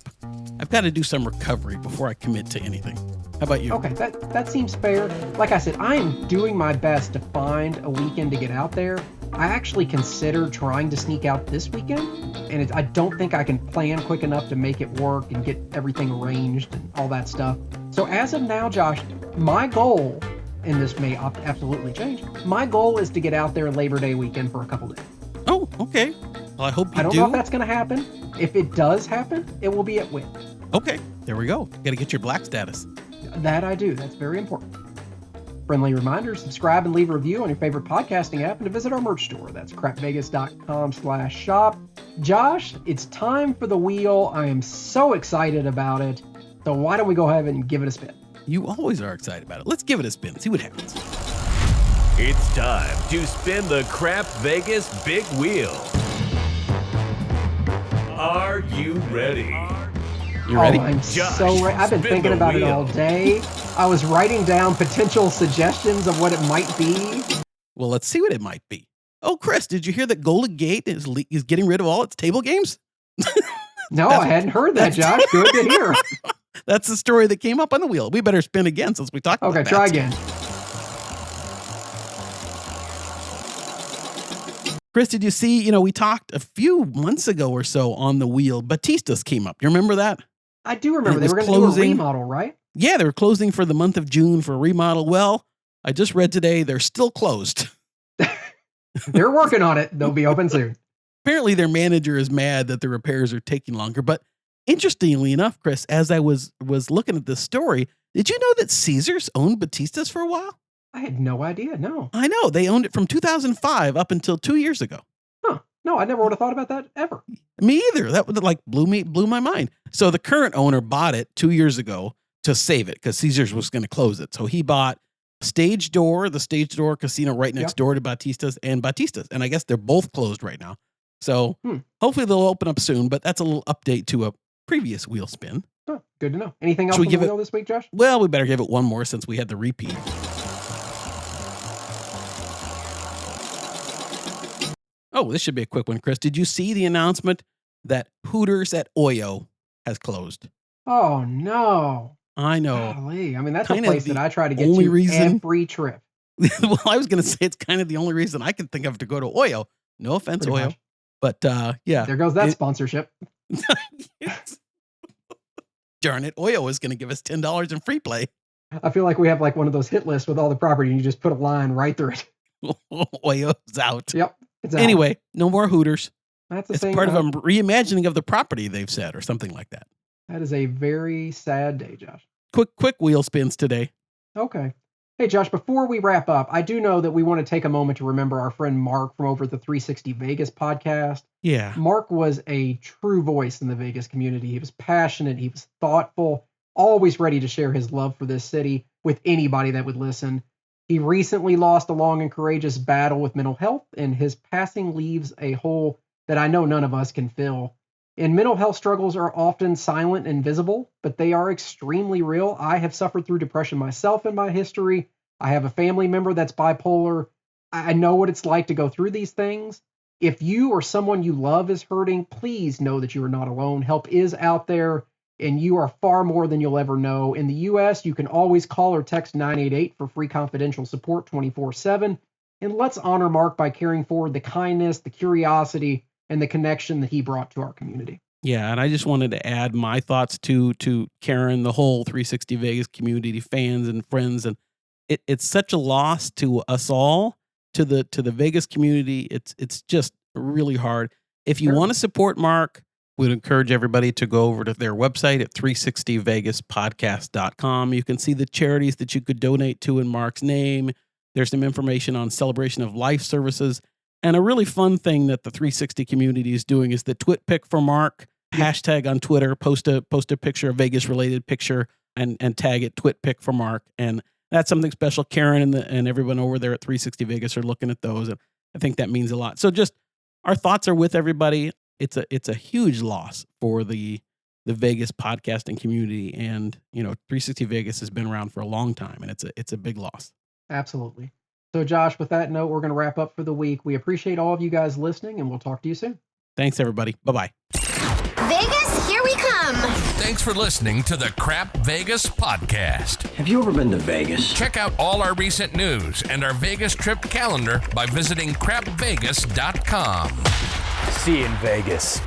S2: I've got to do some recovery before I commit to anything. How about you?
S1: Okay, that seems fair. Like I said, I am doing my best to find a weekend to get out there. I actually considered trying to sneak out this weekend, and I don't think I can plan quick enough to make it work and get everything arranged and all that stuff. So as of now, Josh, my goal, and this may absolutely change, my goal is to get out there Labor Day weekend for a couple days.
S2: Oh, okay. Well, I hope you do.
S1: I don't know if that's going to happen. If it does happen, it will be at Win.
S2: Okay, there we go. Got to get your black status.
S1: That I do. That's very important. Friendly reminder, subscribe and leave a review on your favorite podcasting app and to visit our merch store. That's crapvegas.com/shop. Josh, it's time for the wheel. I am so excited about it. So why don't we go ahead and give it a spin?
S2: You always are excited about it. Let's give it a spin. See what happens.
S5: It's time to spin the Crap Vegas Big Wheel. Are you ready?
S2: You ready?
S1: I'm
S5: Josh,
S1: so ready. I've been
S5: spin
S1: thinking
S5: the
S1: about it
S5: wheel.
S1: all day. I was writing down potential suggestions of what it might be.
S2: Well, let's see what it might be. Oh, Chris, did you hear that Golden Gate is getting rid of all its table games?
S1: No, I hadn't heard that, Josh. Good to hear.
S2: That's the story that came up on the wheel. We better spin again since we talked about that.
S1: Okay, try again.
S2: Chris, did you see, we talked a few months ago or so on the wheel. Batista's came up. You remember that?
S1: I do remember
S2: It
S1: they
S2: was
S1: were going to do a
S2: closing.
S1: remodel, right?
S2: Yeah, they were closing for the month of June for a remodel. Well, I just read today they're still closed.
S1: They're working on it. They'll be open soon.
S2: Apparently their manager is mad that the repairs are taking longer. But interestingly enough, Chris, as I was looking at this story, did you know that Caesars owned Batista's for a while?
S1: I had no idea. No.
S2: I know. They owned it from 2005 up until 2 years ago.
S1: Huh. No, I never would have thought about that ever.
S2: Me either. That would like blew my mind. So the current owner bought it 2 years ago to save it because Caesars was going to close it. So he bought the Stage Door casino right next door to Batista's. And I guess they're both closed right now. So hopefully they'll open up soon, but that's a little update to a previous wheel spin.
S1: Oh, good to know. Anything else
S2: Should we
S1: on
S2: give
S1: the
S2: it-
S1: wheel this week, Josh?
S2: Well, we better give it one more since we had the repeat. Oh, this should be a quick one, Chris. Did you see the announcement that Hooters at Oyo has closed?
S1: Oh, no.
S2: I know.
S1: Golly. I mean, that's a
S2: Kind of
S1: place
S2: the
S1: that I try to get
S2: only
S1: to
S2: reason-
S1: every trip.
S2: Well, I was going to say it's kind of the only reason I can think of to go to Oyo. No offense,
S1: Pretty
S2: Oyo.
S1: much.
S2: But yeah.
S1: There goes that
S2: It-
S1: sponsorship.
S2: Yes. Darn it. Oyo is going to give us $10 in free play.
S1: I feel like we have like one of those hit lists with all the property and you just put a line right through it.
S2: Oyo's out.
S1: Yep. It's out.
S2: Anyway, no more Hooters.
S1: That's the
S2: It's
S1: thing.
S2: part of a reimagining of the property, they've said, or something like that.
S1: That is a very sad day, Josh.
S2: Quick wheel spins today.
S1: Okay. Hey, Josh, before we wrap up, I do know that we want to take a moment to remember our friend Mark from over at the 360 Vegas podcast.
S2: Yeah.
S1: Mark was a true voice in the Vegas community. He was passionate. He was thoughtful, always ready to share his love for this city with anybody that would listen. He recently lost a long and courageous battle with mental health, and his passing leaves a hole that I know none of us can fill. And mental health struggles are often silent and visible, but they are extremely real. I have suffered through depression myself in my history. I have a family member that's bipolar. I know what it's like to go through these things. If you or someone you love is hurting, please know that you are not alone. Help is out there, and you are far more than you'll ever know. In the U.S., you can always call or text 988 for free confidential support 24/7. And let's honor Mark by carrying forward the kindness, the curiosity, and the connection that he brought to our community.
S2: Yeah, and I just wanted to add my thoughts to Karen, the whole 360 Vegas community, fans and friends, and it's such a loss to us all, to the Vegas community. It's just really hard. If you want to support Mark, we'd encourage everybody to go over to their website at 360vegaspodcast.com. You can see the charities that you could donate to in Mark's name. There's some information on Celebration of Life services. And a really fun thing that the 360 community is doing is the Twit Pick for Mark hashtag on Twitter. Post a picture, a Vegas related picture, and tag it Twit Pick for Mark. And that's something special. Karen and everyone over there at 360 Vegas are looking at those, and I think that means a lot. So just our thoughts are with everybody. It's a huge loss for the Vegas podcasting community, and 360 Vegas has been around for a long time, and it's a big loss.
S1: Absolutely. So, Josh, with that note, we're going to wrap up for the week. We appreciate all of you guys listening, and we'll talk to you soon.
S2: Thanks, everybody. Bye-bye.
S4: Vegas, here we come.
S3: Thanks for listening to the Crap Vegas podcast.
S6: Have you ever been to Vegas?
S3: Check out all our recent news and our Vegas trip calendar by visiting crapvegas.com.
S5: See you in Vegas.